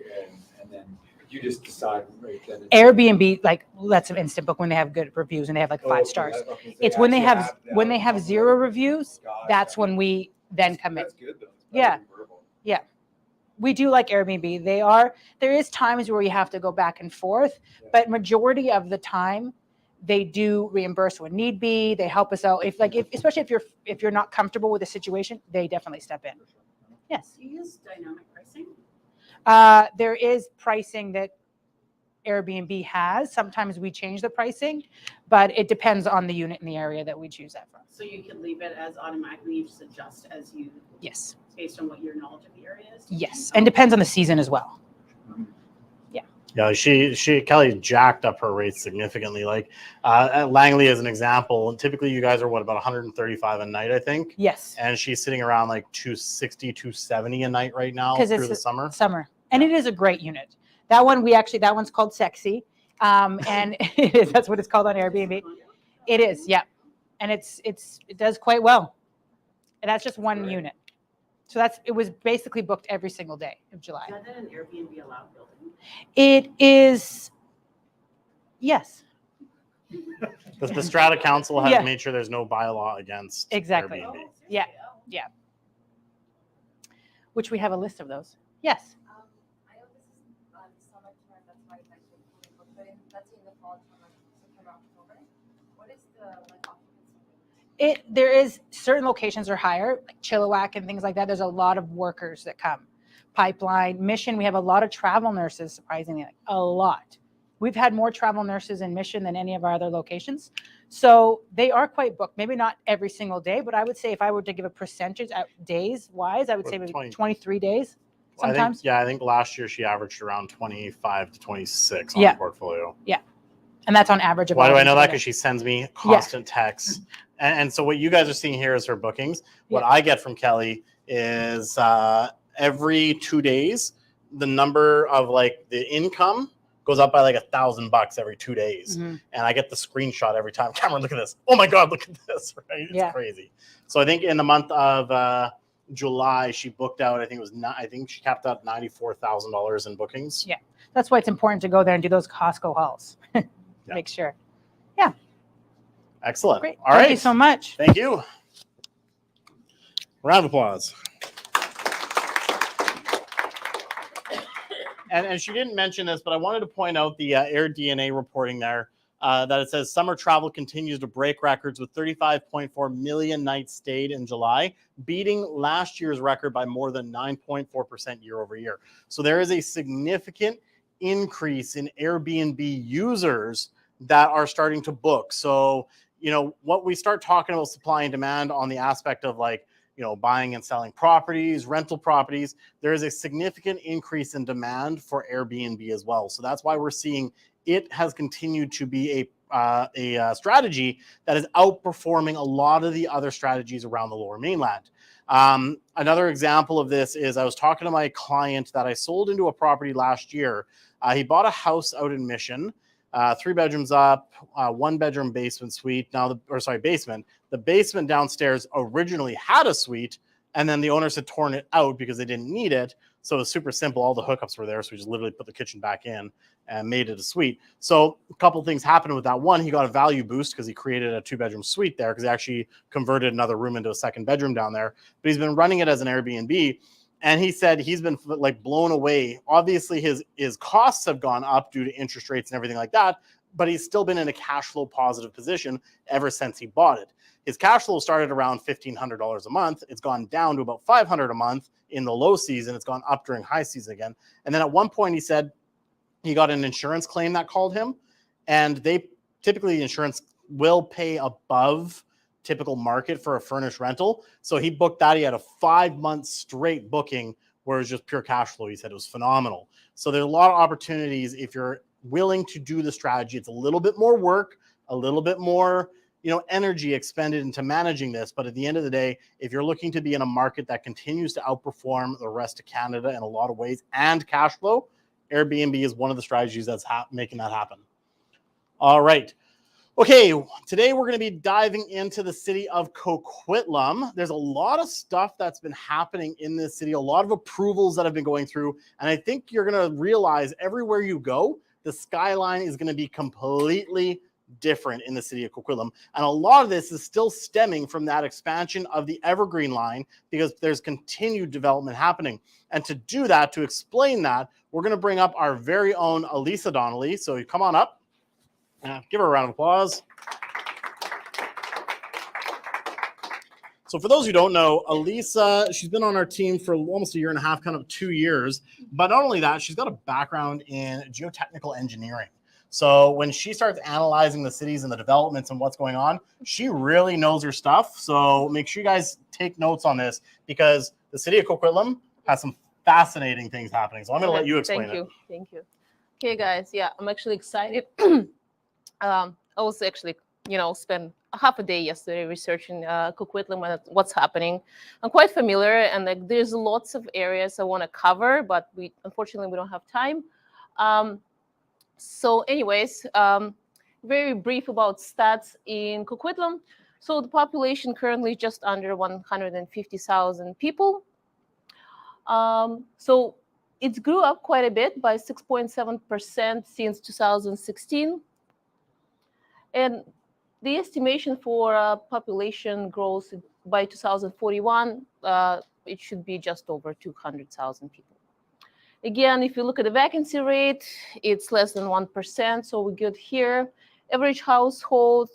and then you just decide right then? Airbnb lets them instant book when they have good reviews and they have 5 stars. It's when they have 0 reviews, that's when we then come in. That's good though. Yeah. Yeah. We do like Airbnb. There is times where you have to go back and forth, but majority of the time they do reimburse when need be. They help us out. Especially if you're not comfortable with the situation, they definitely step in. Yes. Do you use dynamic pricing? There is pricing that Airbnb has. Sometimes we change the pricing, but it depends on the unit and the area that we choose that from. So you can leave it as automatically, you just adjust as you, Yes. based on what your knowledge of the area is? Yes. And depends on the season as well. Yeah, Kelly jacked up her rates significantly. At Langley, as an example, typically you guys are about 135 a night, I think. Yes. And she's sitting around 260, 270 a night right now through the summer. And it is a great unit. That one's called Sexy. And that's what it's called on Airbnb. It is, yeah. And it does quite well. And that's just one unit. So it was basically booked every single day of July. Is that an Airbnb allowed building? It is, yes. The Strata Council has Yeah. made sure there's no bylaw against Exactly. Airbnb. seriously? Yeah. Oh. Yeah. Which we have a list of those. Yes. I know this is summertime, that's why it's actually fully booked, but let's say in the fall, September, October, what is the occupancy rate? There is certain locations are higher, like Chilliwack and things like that. There's a lot of workers that come. Pipeline, Mission, we have a lot of travel nurses, surprisingly, a lot. We've had more travel nurses in Mission than any of our other locations. So they are quite booked. Maybe not every single day, but I would say if I were to give a percentage at days wise, I would say maybe 23 days sometimes. I think last year she averaged around 25 to 26 on Yeah. the portfolio. Yeah. And that's on average. Why do I know that? Yeah. Because she sends me constant texts. And so what you guys are seeing here is her bookings. What I get from Kelly is every 2 days, the number of like the income goes up by like $1,000 every 2 days. Mhm. And I get the screenshot every time. Cameron, look at this. Oh my God, look at this, right? It's crazy. So I think in the month of July, she booked out, I think it was I think she capped out $94,000 in bookings. Yeah. That's why it's important to go there and do those Costco hauls. Make sure. Excellent. Great. All right. Thank you so much. Thank you. Round of applause. And she didn't mention this, but I wanted to point out the Air DNA reporting there that it says summer travel continues to break records with 35.4 million nights stayed in July, beating last year's record by more than 9.4% year over year. So there is a significant increase in Airbnb users that are starting to book. So, you know, what we start talking about supply and demand on the aspect of like, you know, buying and selling properties, rental properties, there is a significant increase in demand for Airbnb as well. So that's why we're seeing it has continued to be a strategy that is outperforming a lot of the other strategies around the Lower Mainland. Another example of this is I was talking to my client that I sold into a property last year. He bought a house out in Mission. 3 bedrooms up, 1 bedroom basement suite. Basement. The basement downstairs originally had a suite, and then the owners had torn it out because they didn't need it. So it was super simple. All the hookups were there. So we just literally put the kitchen back in and made it a suite. So a couple of things happened with that. One, he got a value boost because he created a 2-bedroom suite there because he actually converted another room into a 2nd bedroom down there. But he's been running it as an Airbnb. And he said he's been like blown away. Obviously, his costs have gone up due to interest rates and everything like that, but he's still been in a cash flow positive position ever since he bought it. His cash flow started around $1,500 a month. It's gone down to about $500 a month in the low season. It's gone up during high season again. And then at one point he said he got an insurance claim that called him, and they typically the insurance will pay above typical market for a furnished rental. So he booked that. He had a 5-month straight booking where it was just pure cash flow. He said it was phenomenal. So there's a lot of opportunities if you're willing to do the strategy. It's a little bit more work, a little bit more, you know, energy expended into managing this. But at the end of the day, if you're looking to be in a market that continues to outperform the rest of Canada in a lot of ways and cash flow, Airbnb is one of the strategies that's making that happen. All right. Okay, today we're going to be diving into the city of Coquitlam. There's a lot of stuff that's been happening in this city, a lot of approvals that have been going through, and I think you're going to realize everywhere you go, the skyline is going to be completely different in the city of Coquitlam. And a lot of this is still stemming from that expansion of the Evergreen line because there's continued development happening. And to do that, to explain that, we're going to bring up our very own Elisa Donnelly. So you come on up. Give her a round of applause. So for those who don't know, Elisa, she's been on our team for almost a year and a half, kind of 2 years. But not only that, she's got a background in geotechnical engineering. So when she starts analyzing the cities and the developments and what's going on, she really knows her stuff. So make sure you guys take notes on this because the city of Coquitlam has some fascinating things happening. So I'm going to let you explain it. Thank you. Okay, guys. Yeah, I'm actually excited. I was actually, spent a half a day yesterday researching Coquitlam and what's happening. I'm quite familiar, and there's lots of areas I want to cover, but unfortunately we don't have time. So anyways, very brief about stats in Coquitlam. So the population currently just under 150,000 people. So it grew up quite a bit by 6.7% since 2016. And the estimation for population growth by 2041, it should be just over 200,000 people. Again, if you look at the vacancy rate, it's less than 1%, so we're good here. Average household,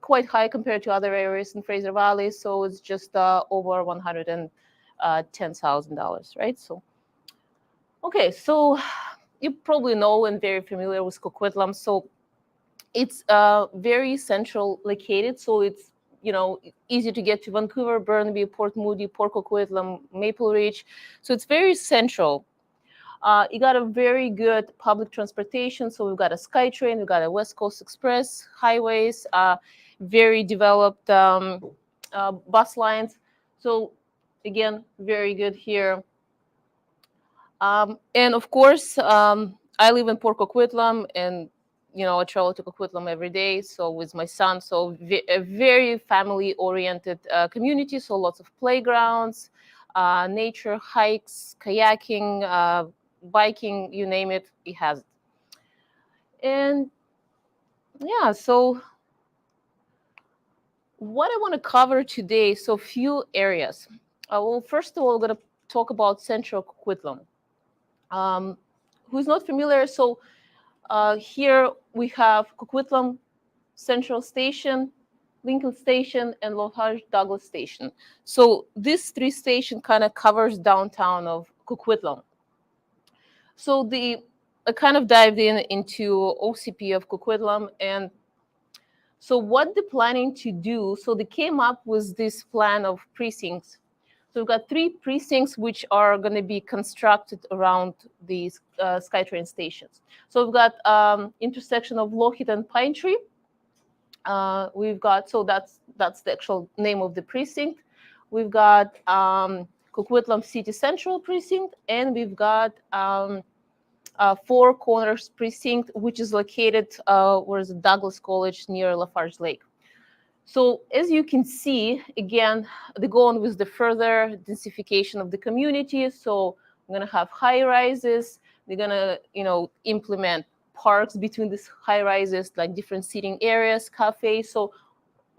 quite high compared to other areas in Fraser Valley, so it's just over $110,000, right? So, okay, so you probably know and very familiar with Coquitlam. So it's very central located. So it's, easy to get to Vancouver, Burnaby, Port Moody, Port Coquitlam, Maple Ridge. So it's very central. You got a very good public transportation. So we've got a SkyTrain, we've got a West Coast Express, highways, very developed bus lines. So again, very good here. And of course, I live in Port Coquitlam, and I travel to Coquitlam every day. So with my son, so a very family-oriented community. So lots of playgrounds, nature, hikes, kayaking, biking, you name it, it has it. And yeah, so what I want to cover today, so few areas. Well, first of all, I'm going to talk about Central Coquitlam. Who's not familiar? So here we have Coquitlam Central Station, Lincoln Station, and Lafarge Douglas Station. So this three station kind of covers downtown of Coquitlam. So I kind of dived into OCP of Coquitlam, and so what they're planning to do, so they came up with this plan of precincts. So we've got 3 precincts which are going to be constructed around these SkyTrain stations. So we've got intersection of Lougheed and Pine Tree. We've got, so that's the actual name of the precinct. We've got Coquitlam City Central Precinct, and we've got Four Corners Precinct, which is located where's Douglas College near Lafarge Lake. So as you can see, again, they go on with the further densification of the community. So we're going to have high rises. They're going to, implement parks between these high rises, like different seating areas, cafes. So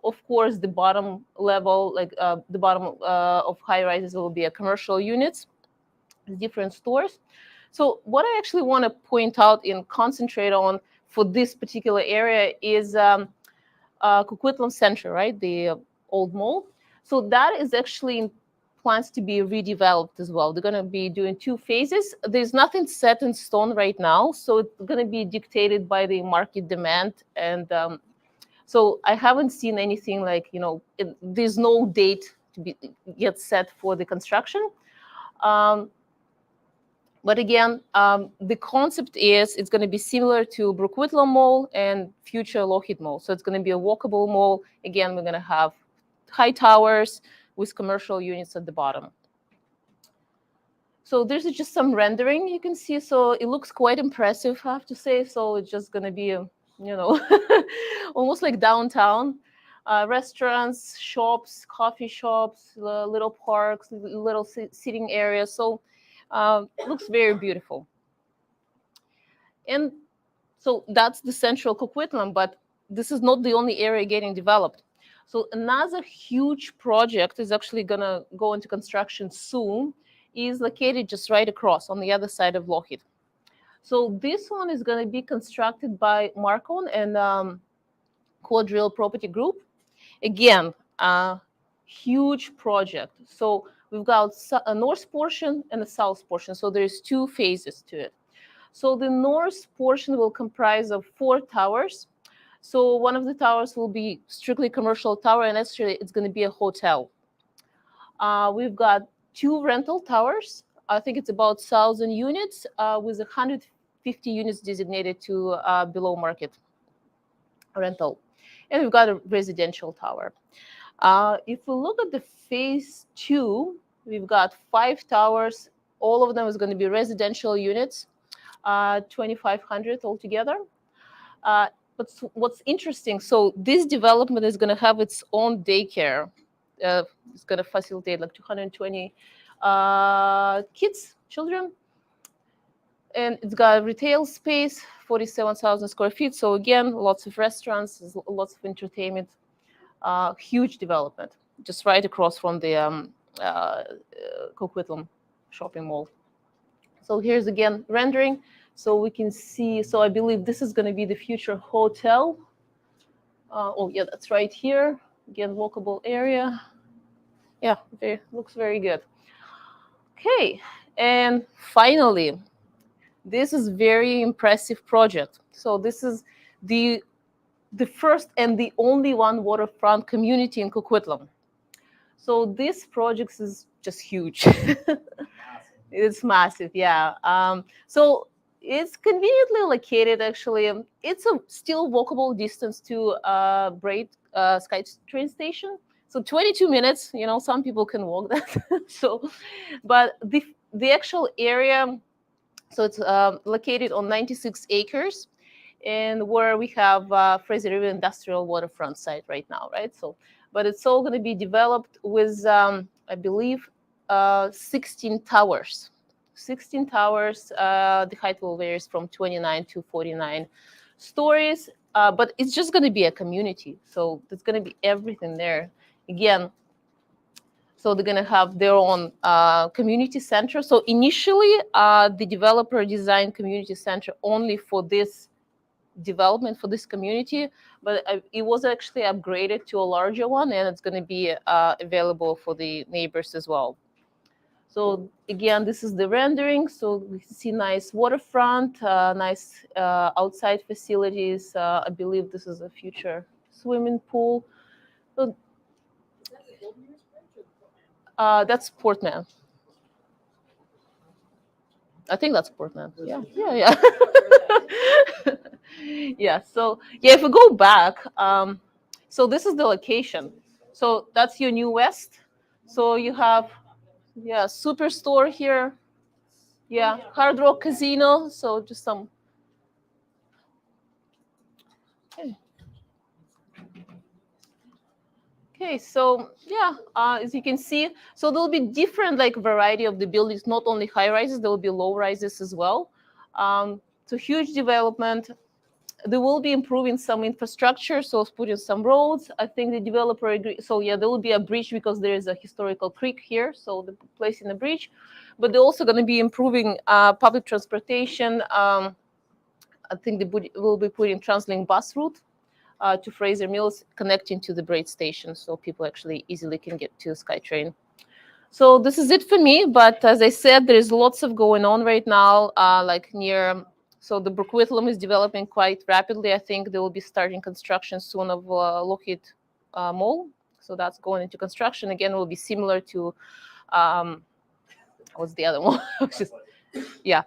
of course, the bottom level, like the bottom of high rises will be a commercial units, different stores. So what I actually want to point out and concentrate on for this particular area is Coquitlam Center, right? The old mall. So that is actually in plans to be redeveloped as well. They're going to be doing 2 phases. There's nothing set in stone right now, so it's going to be dictated by the market demand. And so I haven't seen anything like, there's no date to be yet set for the construction. But again, the concept is it's going to be similar to Brookwoodlawn Mall and future Lougheed Mall. So it's going to be a walkable mall. Again, we're going to have high towers with commercial units at the bottom. So there's just some rendering you can see. So it looks quite impressive, I have to say. So it's just going to be, almost like downtown. Restaurants, shops, coffee shops, little parks, little sitting areas. So looks very beautiful. And so that's the Central Coquitlam, but this is not the only area getting developed. So another huge project is actually going to go into construction soon, is located just right across on the other side of Lougheed. So this one is going to be constructed by Marcon and Quadrille Property Group. Again, a huge project. So we've got a north portion and a south portion. So there's 2 phases to it. So the north portion will comprise of 4 towers. So one of the towers will be strictly commercial tower, and actually it's going to be a hotel. We've got 2 rental towers. I think it's about 1,000 units with 150 units designated to below market rental. And we've got a residential tower. If we look at the phase 2, we've got 5 towers. All of them is going to be residential units, 2,500 altogether. But what's interesting, so this development is going to have its own daycare. It's going to facilitate like 220 children. And it's got a retail space, 47,000 square feet. So again, lots of restaurants, lots of entertainment, huge development, just right across from the Coquitlam shopping mall. So here's again rendering. So we can see, so I believe this is going to be the future hotel. Oh yeah, that's right here. Again, walkable area. Yeah, looks very good. Okay, and finally, This is very impressive project. So this is the first and the only one waterfront community in Coquitlam. So this project is just huge. It's massive, yeah. So it's conveniently located, actually. It's a still walkable distance to Braid SkyTrain station. So 22 minutes, some people can walk that. So, but the actual area, so it's located on 96 acres, and where we have Fraser River Industrial Waterfront site right now, right? So, but it's all going to be developed with, I believe, 16 towers. 16 towers. The height will vary from 29 to 49 stories, but it's just going to be a community. So there's going to be everything there. Again, so they're going to have their own community center. So initially, the developer designed community center only for this development, for this community, but it was actually upgraded to a larger one, and it's going to be available for the neighbors as well. So again, this is the rendering. So we see nice waterfront, nice outside facilities. I believe this is a future swimming pool. So, that's Portman. I think that's Portland. Yeah. Yeah. So yeah, if we go back, so this is the location. So that's your New West. So you have, yeah, Superstore here. Yeah, Hard Rock Casino. So just some. Okay, so yeah, as you can see, so there'll be different variety of the buildings, not only high rises, there will be low rises as well. So huge development. They will be improving some infrastructure, so putting some roads. I think the developer agreed. So yeah, there will be a bridge because there is a historical creek here, so they're placing a bridge. But they're also going to be improving public transportation. I think they will be putting TransLink bus route to Fraser Mills, connecting to the Braid station, so people actually easily can get to SkyTrain. So this is it for me. But as I said, there's lots of going on right now, near. So the Brookwoodland is developing quite rapidly. I think they will be starting construction soon of Lockheed Mall. So that's going into construction. Again, it will be similar to, what's the other one? Yeah.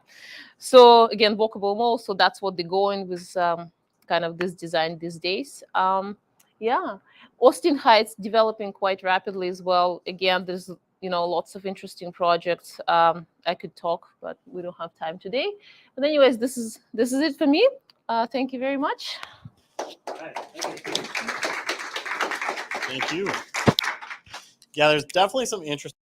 So again, walkable mall. So that's what they're going with, kind of this design these days. Yeah. Austin Heights developing quite rapidly as well. Again, there's lots of interesting projects. I could talk, but we don't have time today. But anyways, this is it for me. Thank you very much. Thank you. Yeah, there's definitely some interesting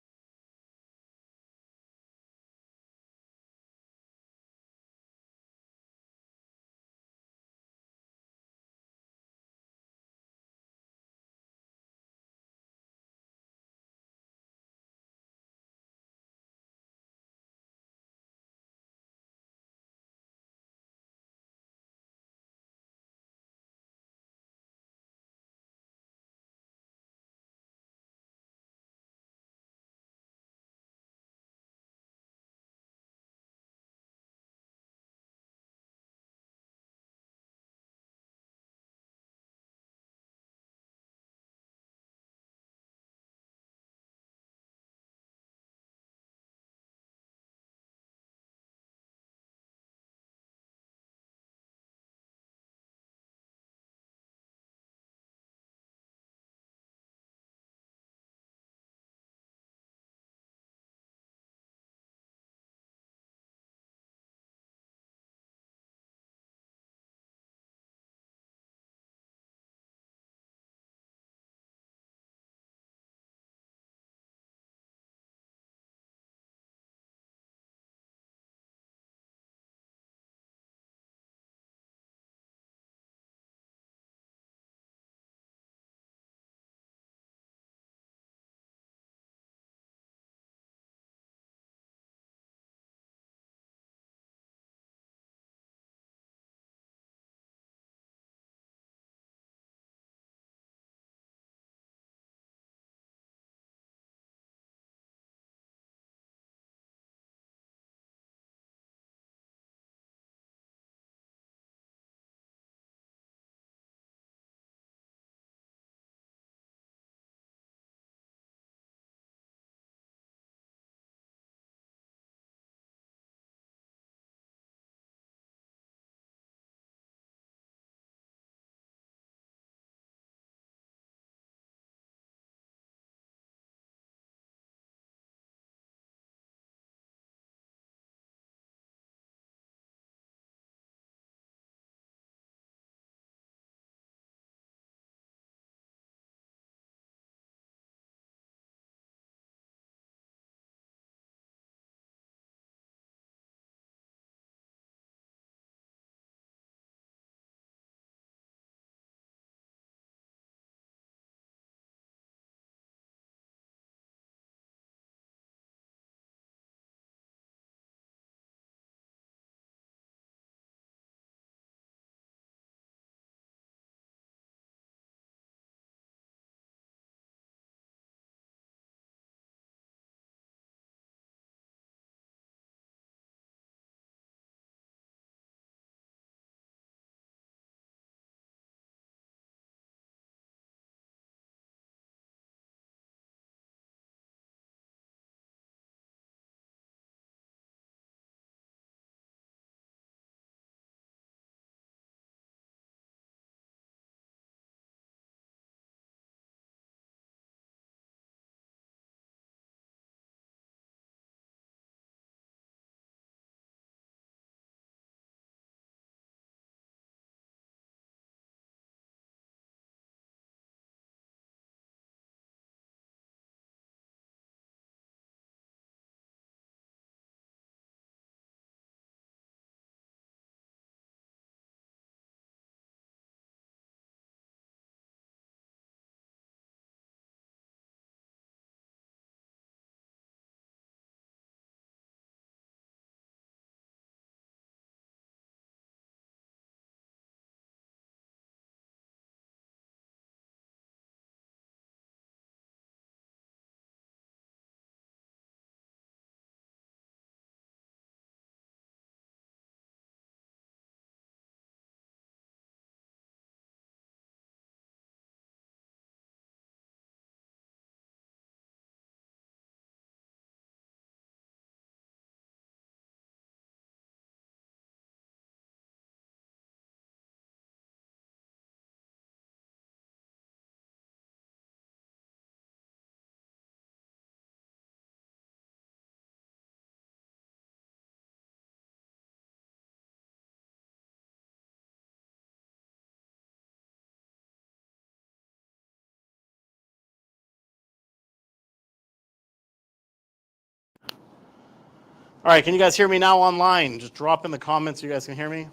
All right, can you guys hear me now online? Just drop in the comments so you guys can hear me.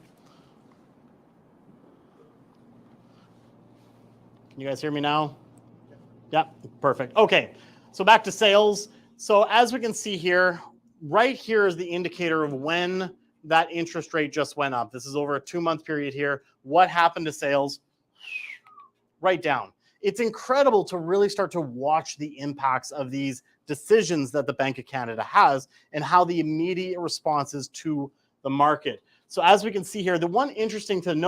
Can you guys hear me now? Yeah, perfect. Okay, so back to sales. So as we can see here, right here is the indicator of when that interest rate just went up. This is over a 2-month period here. What happened to sales? Right down. It's incredible to really start to watch the impacts of these decisions that the Bank of Canada has and how the immediate response is to the market. So as we can see here, the one interesting thing,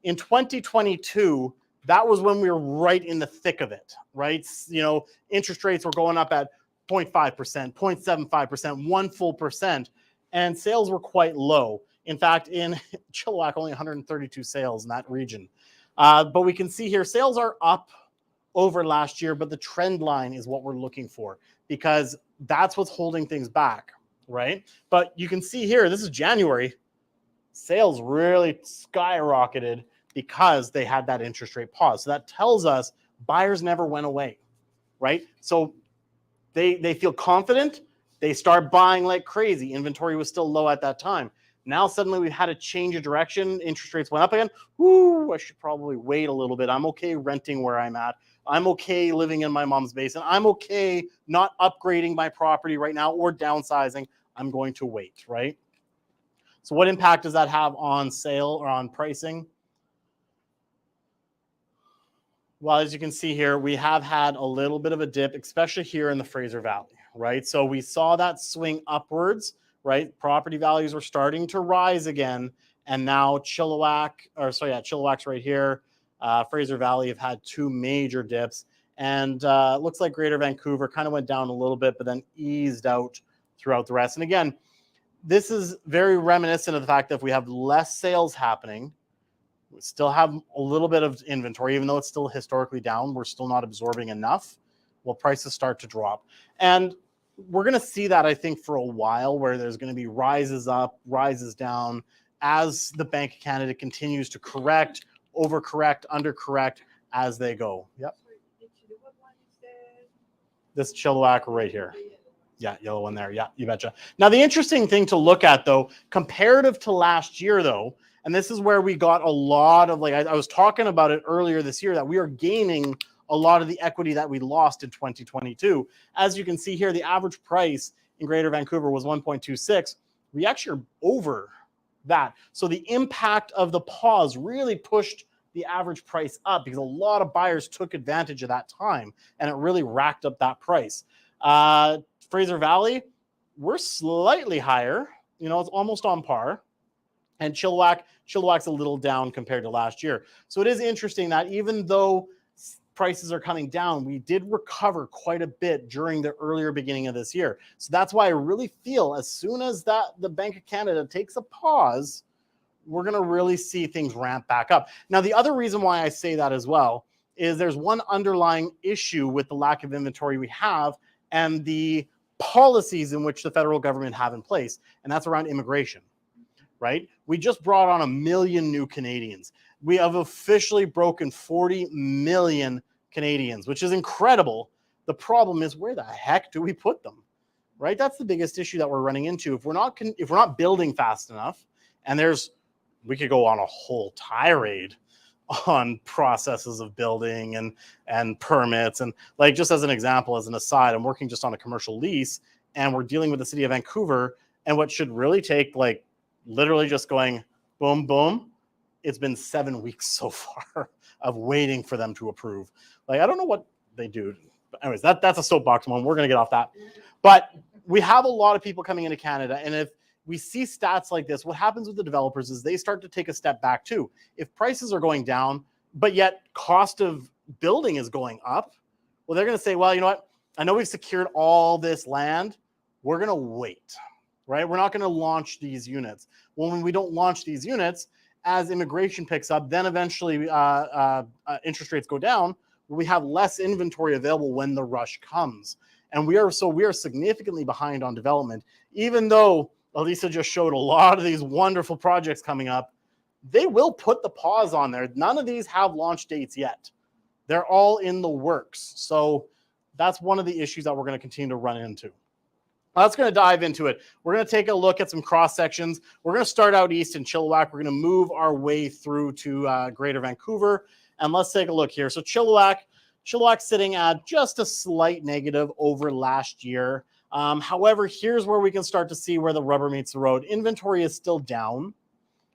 in 2022, that was when we were right in the thick of it, right? You know, interest rates were going up at 0.5%, 0.75%, 1 full percent, and sales were quite low. In fact, in Chilliwack, only 132 sales in that region. But we can see here, sales are up over last year, but the trend line is what we're looking for because that's what's holding things back, right? But you can see here, this is January, sales really skyrocketed because they had that interest rate pause. So that tells us buyers never went away, right? So they feel confident, they start buying like crazy. Inventory was still low at that time. Now suddenly we've had a change of direction. Interest rates went up again. Whoo, I should probably wait a little bit. I'm okay renting where I'm at. I'm okay living in my mom's basement. I'm okay not upgrading my property right now or downsizing. I'm going to wait, right? So what impact does that have on sale or on pricing? Well, as you can see here, we have had a little bit of a dip, especially here in the Fraser Valley, right? So we saw that swing upwards, right? Property values were starting to rise again. And now Chilliwack's right here. Fraser Valley have had 2 major dips. And it looks like Greater Vancouver kind of went down a little bit, but then eased out throughout the rest. And again, this is very reminiscent of the fact that if we have less sales happening, we still have a little bit of inventory, even though it's still historically down, we're still not absorbing enough. Well, prices start to drop. And we're going to see that, I think, for a while, where there's going to be rises up, rises down, as the Bank of Canada continues to correct, overcorrect, undercorrect as they go. Yep. This Chilliwack right here. Yeah, yellow one there. Yeah, you betcha. Now, the interesting thing to look at, though, comparative to last year, though, and this is where we got a lot of, like, I was talking about it earlier this year, that we are gaining a lot of the equity that we lost in 2022. As you can see here, the average price in Greater Vancouver was 1.26. We actually are over that. So the impact of the pause really pushed the average price up because a lot of buyers took advantage of that time, and it really racked up that price. Fraser Valley, we're slightly higher. You know, it's almost on par. And Chilliwack's a little down compared to last year. So it is interesting that even though prices are coming down, we did recover quite a bit during the earlier beginning of this year. So that's why I really feel as soon as the Bank of Canada takes a pause, we're going to really see things ramp back up. Now, the other reason why I say that as well is there's one underlying issue with the lack of inventory we have and the policies in which the federal government have in place, and that's around immigration. Right? We just brought on 1 million new Canadians. We have officially broken 40 million Canadians, which is incredible. The problem is, where the heck do we put them? Right? That's the biggest issue that we're running into. If we're not building fast enough, and we could go on a whole tirade on processes of building and permits. And like, just as an example, as an aside, I'm working just on a commercial lease, and we're dealing with the city of Vancouver, and what should really take like literally just going boom, boom. It's been 7 weeks so far of waiting for them to approve. Like, I don't know what they do. But anyways, that's a soapbox one. We're going to get off that. But we have a lot of people coming into Canada. And if we see stats like this, what happens with the developers is they start to take a step back too. If prices are going down, but yet cost of building is going up, well, they're going to say, well, you know what? I know we've secured all this land. We're going to wait. Right? We're not going to launch these units. Well, when we don't launch these units, as immigration picks up, then eventually interest rates go down. We have less inventory available when the rush comes. And we are significantly behind on development. Even though Elisa just showed a lot of these wonderful projects coming up, they will put the pause on there. None of these have launch dates yet. They're all in the works. So that's one of the issues that we're going to continue to run into. Let's going to dive into it. We're going to take a look at some cross sections. We're going to start out east in Chilliwack. We're going to move our way through to Greater Vancouver. And let's take a look here. So Chilliwack sitting at just a slight negative over last year. However, here's where we can start to see where the rubber meets the road. Inventory is still down.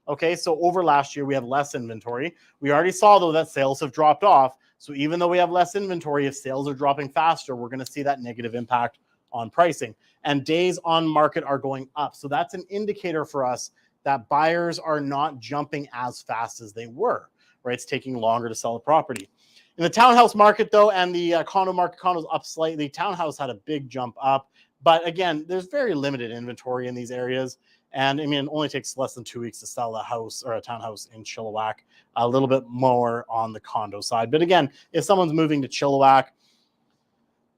Okay, so over last year, we have less inventory. We already saw, though, that sales have dropped off. So even though we have less inventory, if sales are dropping faster, we're going to see that negative impact on pricing. And days on market are going up. So that's an indicator for us that buyers are not jumping as fast as they were, right? It's taking longer to sell a property. In the townhouse market, though, and the condo market, condos up slightly. Townhouse had a big jump up. But again, there's very limited inventory in these areas. And I mean, it only takes less than 2 weeks to sell a house or a townhouse in Chilliwack, a little bit more on the condo side. But again, if someone's moving to Chilliwack,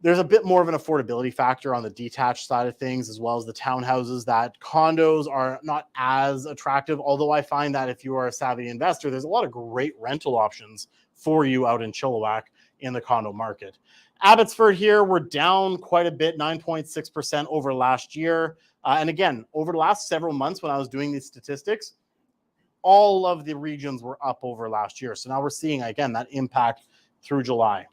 there's a bit more of an affordability factor on the detached side of things, as well as the townhouses, that condos are not as attractive. Although I find that if you are a savvy investor, there's a lot of great rental options for you out in Chilliwack in the condo market. Abbotsford here, we're down quite a bit, 9.6% over last year. And again, over the last several months when I was doing these statistics, all of the regions were up over last year. So now we're seeing, again, that impact through July.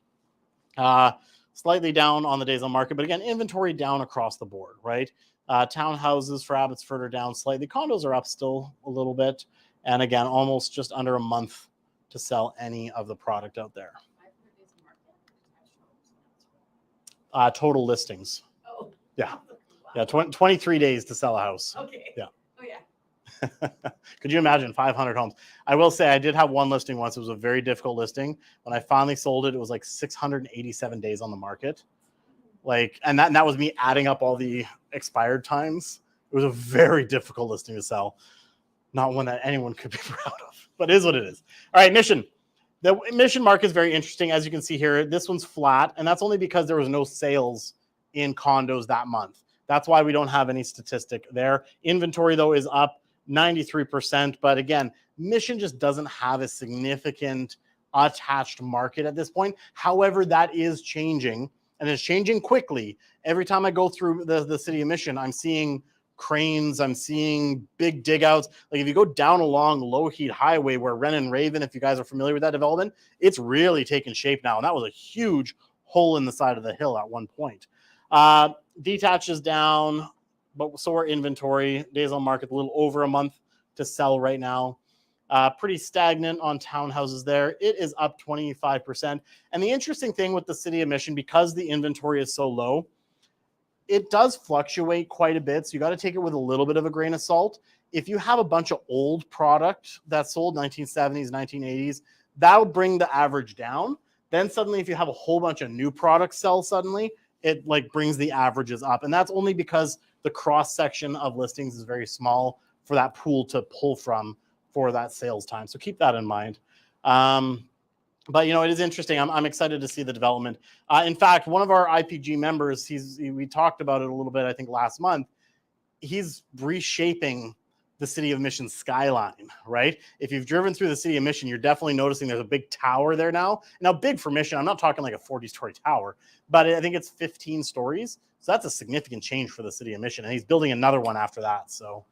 Slightly down on the days on market, but again, inventory down across the board, right? Townhouses for Abbotsford are down slightly. Condos are up still a little bit. And again, almost just under a month to sell any of the product out there. Total listings. Oh. Yeah. Yeah, 23 days to sell a house. Okay. Yeah. Oh, yeah. Could you imagine 500 homes? I will say I did have one listing once. It was a very difficult listing. When I finally sold it, it was like 687 days on the market. And that was me adding up all the expired times. It was a very difficult listing to sell. Not one that anyone could be proud of, but it is what it is. All right, Mission. The Mission market is very interesting. As you can see here, this one's flat, and that's only because there was no sales in condos that month. That's why we don't have any statistic there. Inventory, though, is up 93%. But again, Mission just doesn't have a significant attached market at this point. However, that is changing, and it's changing quickly. Every time I go through the city of Mission, I'm seeing cranes, I'm seeing big dig outs. Like if you go down along Low Heat Highway where Wren and Raven, if you guys are familiar with that development, it's really taken shape now. And that was a huge hole in the side of the hill at one point. Detached is down, but so are inventory. Days on market, a little over a month to sell right now. Pretty stagnant on townhouses there. It is up 25%. And the interesting thing with the city of Mission, because the inventory is so low, it does fluctuate quite a bit. So you got to take it with a little bit of a grain of salt. If you have a bunch of old product that sold 1970s, 1980s, that'll bring the average down. Then suddenly, if you have a whole bunch of new products sell suddenly, it brings the averages up. And that's only because the cross section of listings is very small for that pool to pull from for that sales time. So keep that in mind. But, it is interesting. I'm excited to see the development. In fact, one of our IPG members, we talked about it a little bit, I think, last month. He's reshaping the city of Mission skyline, right? If you've driven through the city of Mission, you're definitely noticing there's a big tower there now. Now, big for Mission, I'm not talking like a 40-story tower, but I think it's 15 stories. So that's a significant change for the city of Mission. And he's building another one after that. So,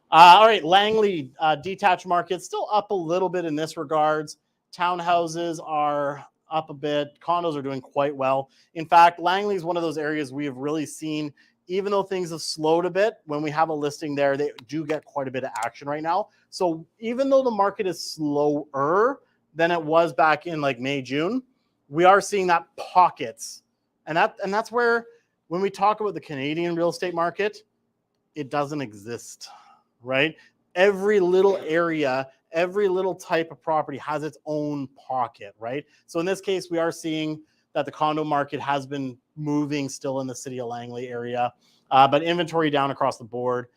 all right, Langley, detached market, still up a little bit in this regards. Townhouses are up a bit. Condos are doing quite well. In fact, Langley is one of those areas we have really seen, even though things have slowed a bit, when we have a listing there, they do get quite a bit of action right now. So even though the market is slower than it was back in like May, June, we are seeing that pockets. And that's where, when we talk about the Canadian real estate market, it doesn't exist, right? Every little area, every little type of property has its own pocket, right? So in this case, we are seeing that the condo market has been moving still in the city of Langley area, but inventory down across the board.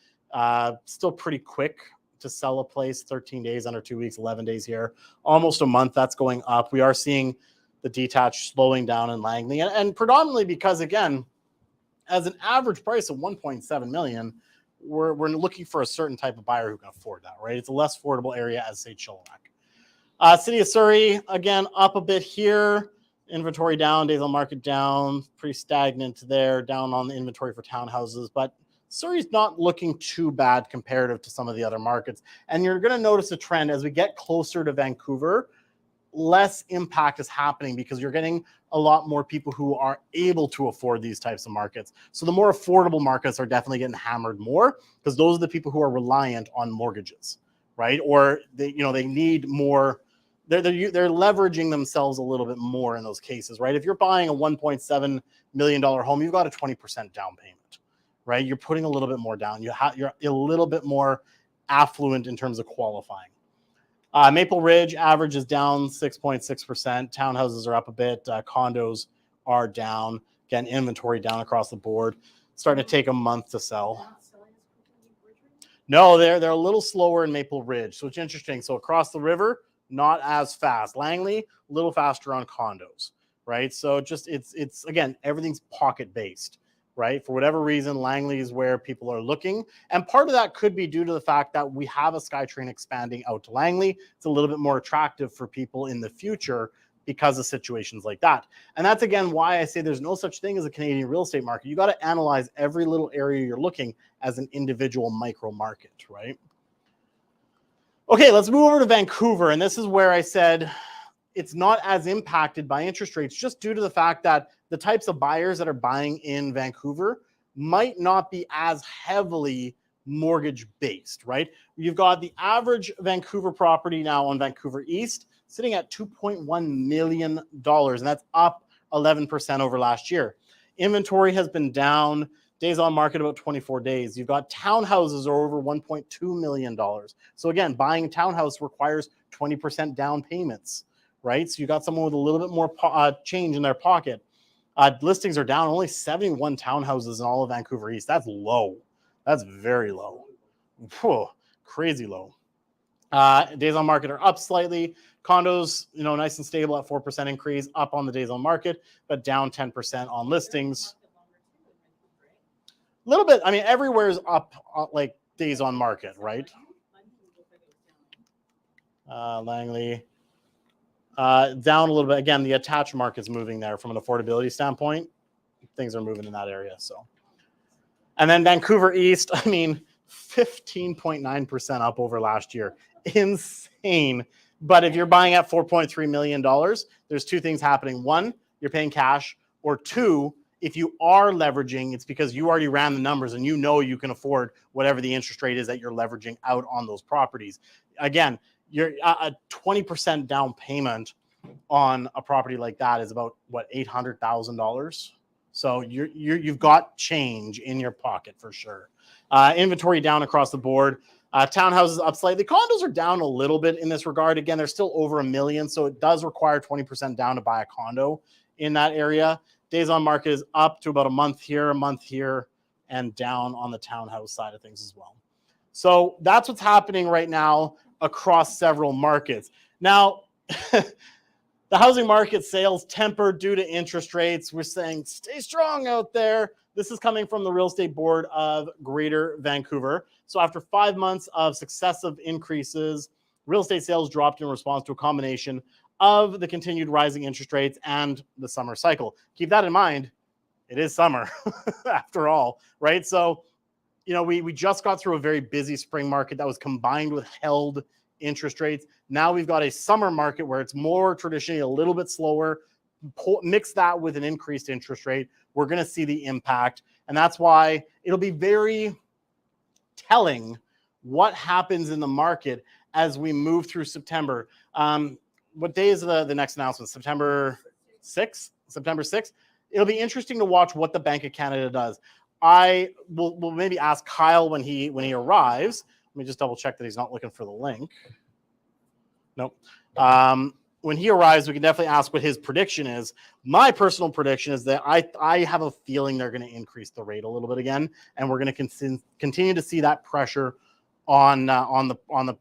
Still pretty quick to sell a place, 13 days, under 2 weeks, 11 days here, almost a month. That's going up. We are seeing the detached slowing down in Langley, and predominantly because, again, as an average price of $1.7 million, we're looking for a certain type of buyer who can afford that, right? It's a less affordable area as, say, Chilliwack. City of Surrey, again, up a bit here. Inventory down, days on market down, pretty stagnant there, down on the inventory for townhouses. But Surrey's not looking too bad comparative to some of the other markets. And you're going to notice a trend as we get closer to Vancouver, less impact is happening because you're getting a lot more people who are able to afford these types of markets. So the more affordable markets are definitely getting hammered more because those are the people who are reliant on mortgages, right? Or they need more. They're leveraging themselves a little bit more in those cases, right? If you're buying a $1.7 million home, you've got a 20% down payment, right? You're putting a little bit more down. You're a little bit more affluent in terms of qualifying. Maple Ridge average is down 6.6%. Townhouses are up a bit. Condos are down. Again, inventory down across the board. Starting to take a month to sell. No, they're a little slower in Maple Ridge. So it's interesting. So across the river, not as fast. Langley, a little faster on condos, right? So just it's again, everything's pocket based, right? For whatever reason, Langley is where people are looking. And part of that could be due to the fact that we have a SkyTrain expanding out to Langley. It's a little bit more attractive for people in the future because of situations like that. And that's, again, why I say there's no such thing as a Canadian real estate market. You got to analyze every little area you're looking as an individual micro market, right? Okay, let's move over to Vancouver. And this is where I said it's not as impacted by interest rates just due to the fact that the types of buyers that are buying in Vancouver might not be as heavily mortgage based, right? You've got the average Vancouver property now on Vancouver East sitting at $2.1 million, and that's up 11% over last year. Inventory has been down, days on market about 24 days. You've got townhouses are over $1.2 million. So again, buying a townhouse requires 20% down payments, right? So you got someone with a little bit more change in their pocket. Listings are down, only 71 townhouses in all of Vancouver East. That's low. That's very low. Whew, crazy low. Days on market are up slightly. Condos, nice and stable at 4% increase, up on the days on market, but down 10% on listings. A little bit. I mean, everywhere is up like days on market, right? Langley. Down a little bit. Again, the attached market's moving there from an affordability standpoint. Things are moving in that area. So, and then Vancouver East, I mean, 15.9% up over last year. Insane. But if you're buying at $4.3 million, there's two things happening. One, you're paying cash, or two, if you are leveraging, it's because you already ran the numbers and you can afford whatever the interest rate is that you're leveraging out on those properties. Again, you're a 20% down payment on a property like that is about $800,000. So you've got change in your pocket for sure. Inventory down across the board. Townhouses up slightly. Condos are down a little bit in this regard. Again, they're still over $1 million, so it does require 20% down to buy a condo in that area. Days on market is up to about a month here, and down on the townhouse side of things as well. So that's what's happening right now across several markets. Now, the housing market sales tempered due to interest rates. We're saying stay strong out there. This is coming from the Real Estate Board of Greater Vancouver. So after 5 months of successive increases, real estate sales dropped in response to a combination of the continued rising interest rates and the summer cycle. Keep that in mind. It is summer after all, right? So, we just got through a very busy spring market that was combined with held interest rates. Now we've got a summer market where it's more traditionally a little bit slower. Mix that with an increased interest rate, we're going to see the impact. And that's why it'll be very telling what happens in the market as we move through September. What day is the next announcement? September 6th? September 6th? It'll be interesting to watch what the Bank of Canada does. I will maybe ask Kyle when he arrives. Let me just double check that he's not looking for the link. Nope. When he arrives, we can definitely ask what his prediction is. My personal prediction is that I have a feeling they're going to increase the rate a little bit again, and we're going to continue to see that pressure on the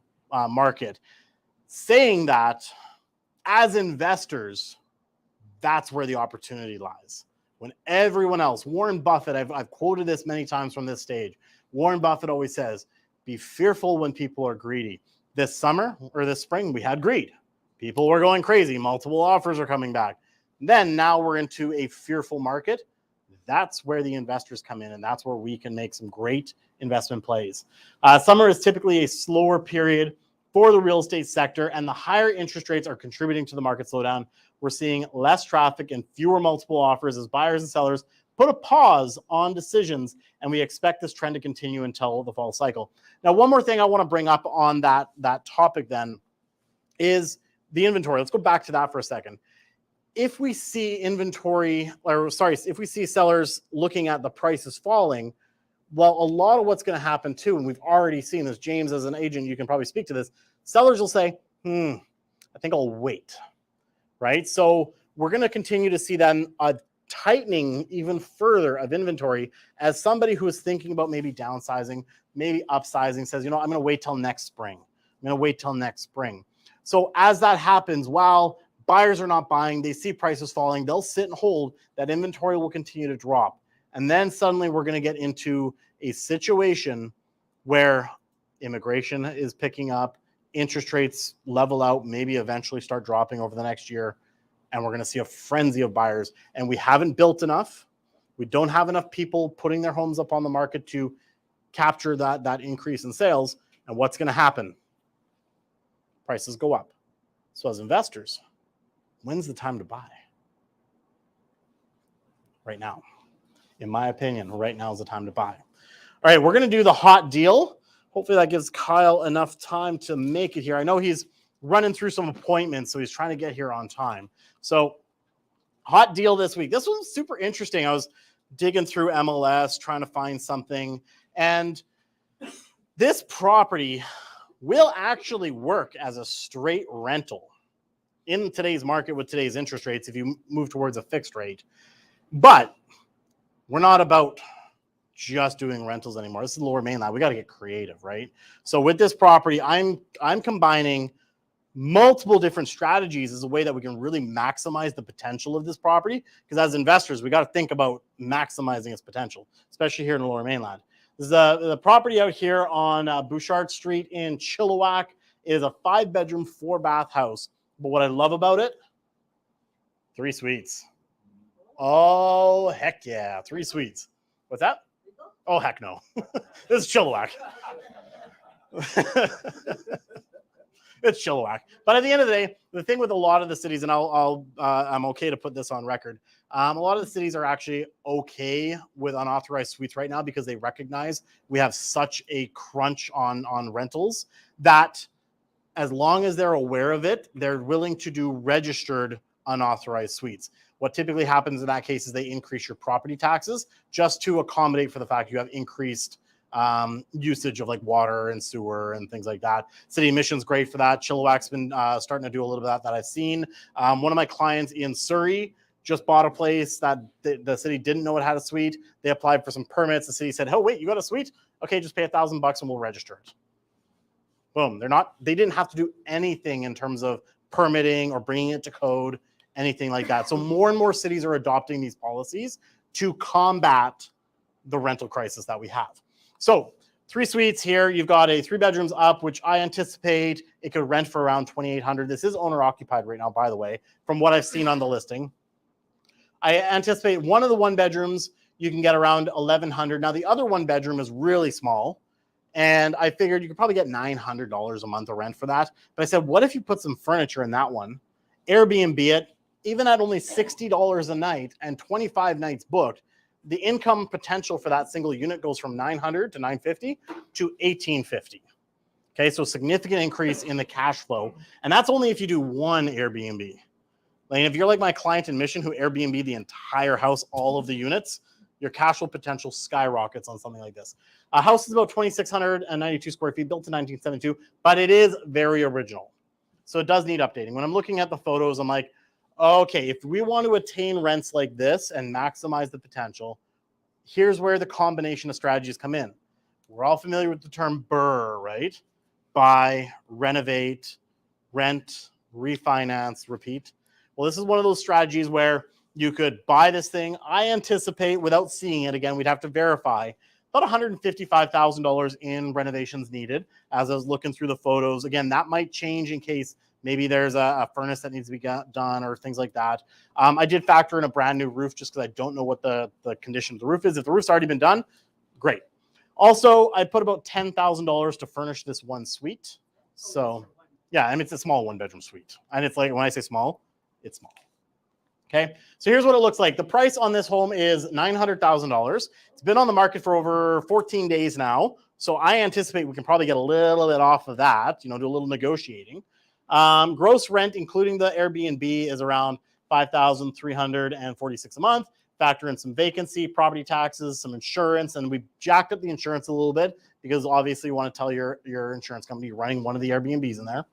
market. Saying that, as investors, that's where the opportunity lies. When everyone else, Warren Buffett, I've quoted this many times from this stage. Warren Buffett always says, be fearful when people are greedy. This summer or this spring, we had greed. People were going crazy. Multiple offers are coming back. then now we're into a fearful market. That's where the investors come in, and that's where we can make some great investment plays. Summer is typically a slower period for the real estate sector, and the higher interest rates are contributing to the market slowdown. We're seeing less traffic and fewer multiple offers as buyers and sellers put a pause on decisions, and we expect this trend to continue until the fall cycle. Now, one more thing I want to bring up on that topic then is the inventory. Let's go back to that for a second. If we see if we see sellers looking at the prices falling, well, a lot of what's going to happen too, and we've already seen this, James, as an agent, you can probably speak to this, sellers will say, I think I'll wait, right? So we're going to continue to see then a tightening even further of inventory as somebody who is thinking about maybe downsizing, maybe upsizing says, I'm going to wait till next spring. So as that happens, while buyers are not buying, they see prices falling, they'll sit and hold, that inventory will continue to drop. And then suddenly we're going to get into a situation where immigration is picking up, interest rates level out, maybe eventually start dropping over the next year, and we're going to see a frenzy of buyers. And we haven't built enough. We don't have enough people putting their homes up on the market to capture that increase in sales. And what's going to happen? Prices go up. So as investors, when's the time to buy? Right now. In my opinion, right now is the time to buy. All right, we're going to do the hot deal. Hopefully that gives Kyle enough time to make it here. I know he's running through some appointments, so he's trying to get here on time. So hot deal this week. This one's super interesting. I was digging through MLS, trying to find something. And this property will actually work as a straight rental in today's market with today's interest rates if you move towards a fixed rate. But we're not about just doing rentals anymore. This is Lower Mainland. We got to get creative, right? So with this property, I'm combining multiple different strategies as a way that we can really maximize the potential of this property. Because as investors, we got to think about maximizing its potential, especially here in the Lower Mainland. This is the property out here on Bouchard Street in Chilliwack. It is a 5-bedroom, 4-bath house. But what I love about it, 3 suites. Oh, heck yeah. 3 suites. What's that? Oh, heck no. This is Chilliwack. It's Chilliwack. But at the end of the day, the thing with a lot of the cities, and I'm okay to put this on record, a lot of the cities are actually okay with unauthorized suites right now because they recognize we have such a crunch on rentals that as long as they're aware of it, they're willing to do registered unauthorized suites. What typically happens in that case is they increase your property taxes just to accommodate for the fact you have increased usage of like water and sewer and things like that. City admission's great for that. Chilliwack's been starting to do a little bit of that I've seen. One of my clients in Surrey just bought a place that the city didn't know it had a suite. They applied for some permits. The city said, oh, wait, you got a suite? Okay, just pay $1,000 and we'll register it. Boom. They didn't have to do anything in terms of permitting or bringing it to code, anything like that. So more and more cities are adopting these policies to combat the rental crisis that we have. So 3 suites here. You've got a 3 bedrooms up, which I anticipate it could rent for around $2,800. This is owner occupied right now, by the way, from what I've seen on the listing. I anticipate one of the 1 bedrooms you can get around $1,100. Now the other 1 bedroom is really small. And I figured you could probably get $900 a month of rent for that. But I said, what if you put some furniture in that one, Airbnb it, even at only $60 a night and 25 nights booked, the income potential for that single unit goes from $900 to $950 to $1,850. Okay, so significant increase in the cash flow. And that's only if you do 1 Airbnb. Like if you're like my client in Mission who Airbnb the entire house, all of the units, your cash flow potential skyrockets on something like this. A house is about 2,692 square feet, built in 1972, but it is very original. So it does need updating. When I'm looking at the photos, I'm like, okay, if we want to attain rents like this and maximize the potential, here's where the combination of strategies come in. We're all familiar with the term BRRRR, right? Buy, renovate, rent, refinance, repeat. Well, this is one of those strategies where you could buy this thing. I anticipate, without seeing it, again, we'd have to verify, about $155,000 in renovations needed. As I was looking through the photos, again, that might change in case Maybe there's a furnace that needs to be done or things like that. I did factor in a brand new roof just because I don't know what the condition of the roof is. If the roof's already been done, great. Also, I put about $10,000 to furnish this one suite. So yeah, I mean, it's a small 1-bedroom suite. And it's like, when I say small, it's small. Okay, so here's what it looks like. The price on this home is $900,000. It's been on the market for over 14 days now. So I anticipate we can probably get a little bit off of that, do a little negotiating. Gross rent, including the Airbnb, is around $5,346 a month. Factor in some vacancy, property taxes, some insurance, and we jacked up the insurance a little bit because obviously you want to tell your insurance company you're running one of the Airbnbs in there.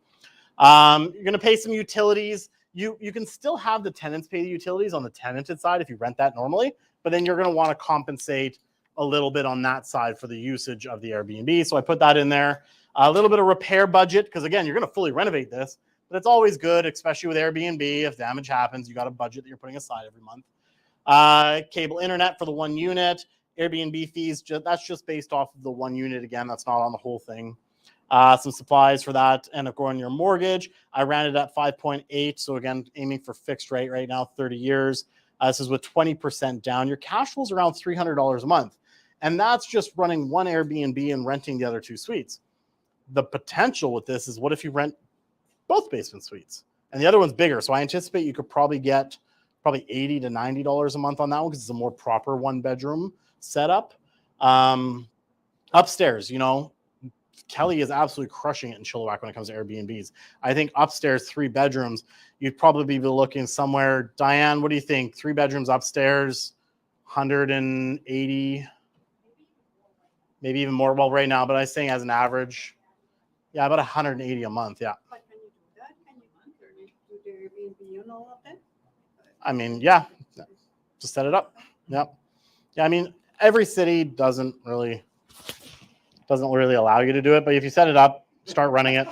You're going to pay some utilities. You can still have the tenants pay the utilities on the tenanted side if you rent that normally, but then you're going to want to compensate a little bit on that side for the usage of the Airbnb. So I put that in there. A little bit of repair budget, because again, you're going to fully renovate this, but it's always good, especially with Airbnb. If damage happens, you got a budget that you're putting aside every month. Cable internet for the 1 unit. Airbnb fees, that's just based off of the 1 unit. Again, that's not on the whole thing. Some supplies for that, and of course your mortgage. I ran it at 5.8. So again, aiming for fixed rate right now, 30 years. This is with 20% down. Your cash flow is around $300 a month. And that's just running one Airbnb and renting the other 2 suites. The potential with this is, what if you rent both basement suites and the other one's bigger? So I anticipate you could probably get $80 to $90 a month on that one, because it's a more proper 1-bedroom setup. Upstairs, Kelly is absolutely crushing it in Chilliwack when it comes to Airbnbs. I think upstairs, 3 bedrooms, you'd probably be looking somewhere. Diane, what do you think? 3 bedrooms upstairs, 180, maybe even more. Well, right now, but I was saying as an average, yeah, about 180 a month. Yeah. But can you do that? Can you monitor it? Do the Airbnb all of that? I mean, yeah, just set it up. Yep. Yeah, I mean, every city doesn't really allow you to do it, but if you set it up, start running it.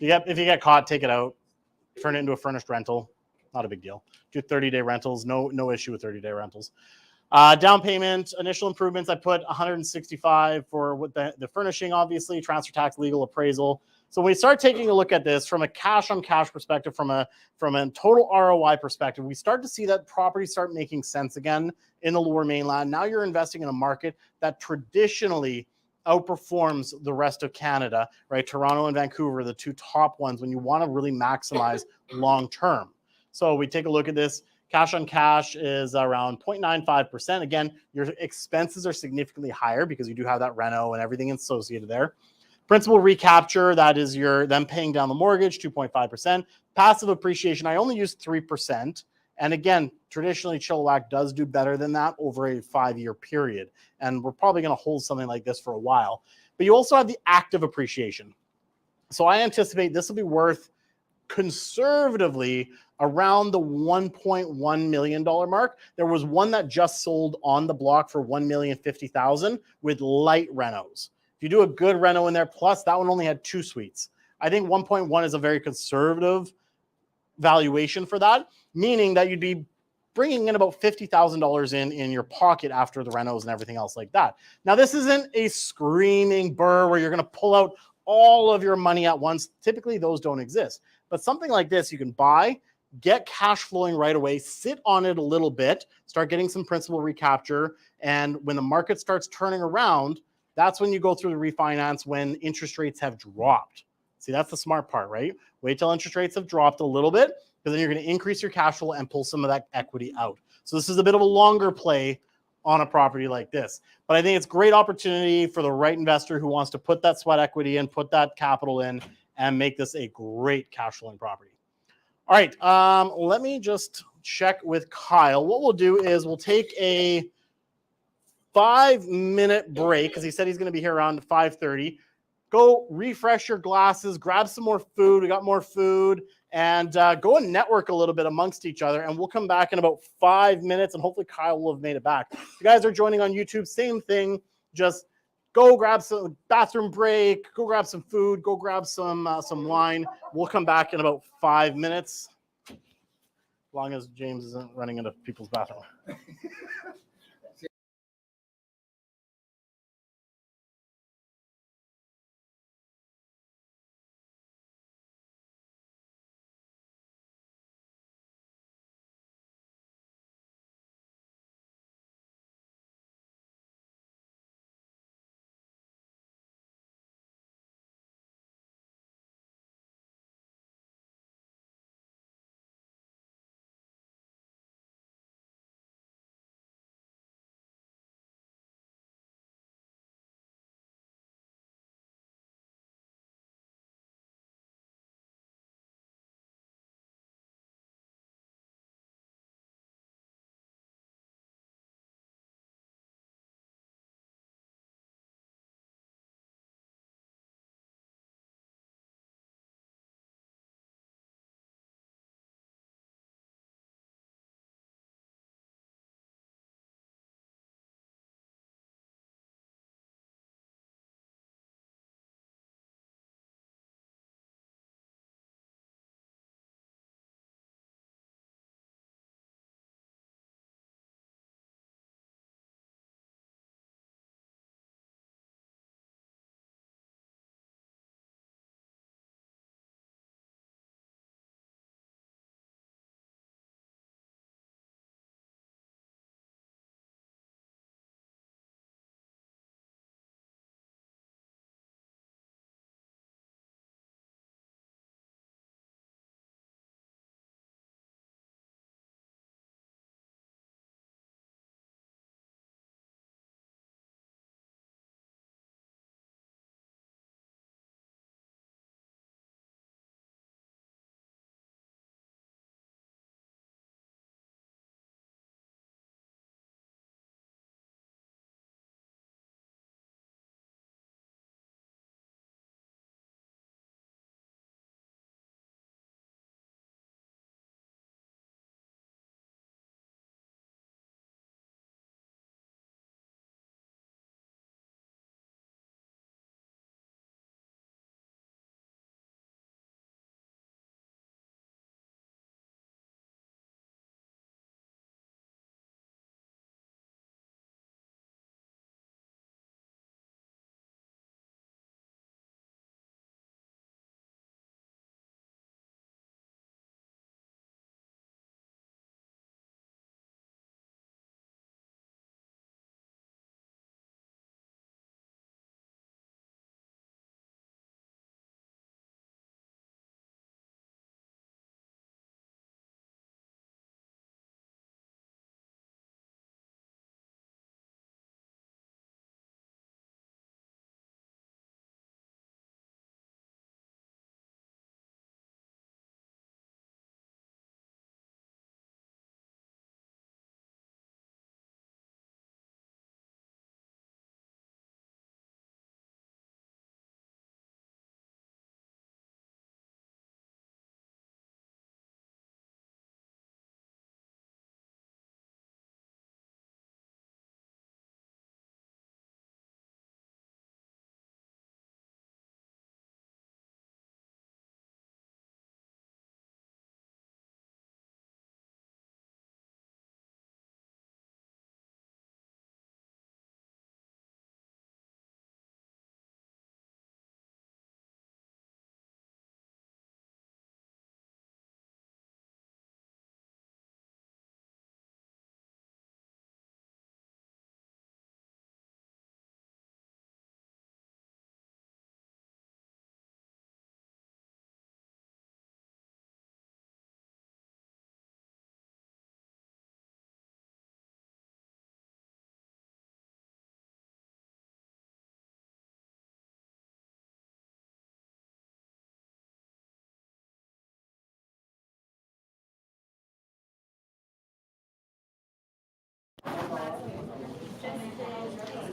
If you get caught, take it out, turn it into a furnished rental. Not a big deal. Do 30-day rentals. No issue with 30-day rentals. Down payment, initial improvements, I put $165 for what the furnishing, obviously, transfer tax, legal, appraisal. So when we start taking a look at this from a cash on cash perspective, from a total ROI perspective, we start to see that properties start making sense again in the Lower Mainland. Now you're investing in a market that traditionally outperforms the rest of Canada, right? Toronto and Vancouver, the 2 top ones when you want to really maximize long term. So we take a look at this. Cash on cash is around 0.95%. Again, your expenses are significantly higher because you do have that reno and everything associated there. Principal recapture, that is them paying down the mortgage, 2.5%. Passive appreciation, I only use 3%. And again, traditionally, Chilliwack does do better than that over a 5-year period. And we're probably going to hold something like this for a while. But you also have the active appreciation. So I anticipate this will be worth conservatively around the $1.1 million mark. There was one that just sold on the block for $1,050,000 with light renos. If you do a good reno in there, plus that one only had 2 suites. I think 1.1 is a very conservative valuation for that, meaning that you'd be bringing in about $50,000 in your pocket after the renos and everything else like that. Now, this isn't a screaming burr where you're going to pull out all of your money at once. Typically, those don't exist. But something like this, you can buy, get cash flowing right away, sit on it a little bit, start getting some principal recapture. And when the market starts turning around, that's when you go through the refinance when interest rates have dropped. See, that's the smart part, right? Wait till interest rates have dropped a little bit, because then you're going to increase your cash flow and pull some of that equity out. So this is a bit of a longer play on a property like this. But I think it's a great opportunity for the right investor who wants to put that sweat equity in, put that capital in, and make this a great cash flowing property. All right, let me just check with Kyle. What we'll do is we'll take a 5-minute break, because he said he's going to be here around 5:30. Go refresh your glasses, grab some more food. We got more food, and go and network a little bit amongst each other. And we'll come back in about 5 minutes, and hopefully Kyle will have made it back. If you guys are joining on YouTube, same thing. Just go grab some bathroom break, go grab some food, go grab some wine. We'll come back in about 5 minutes, as long as James isn't running into people's bathroom.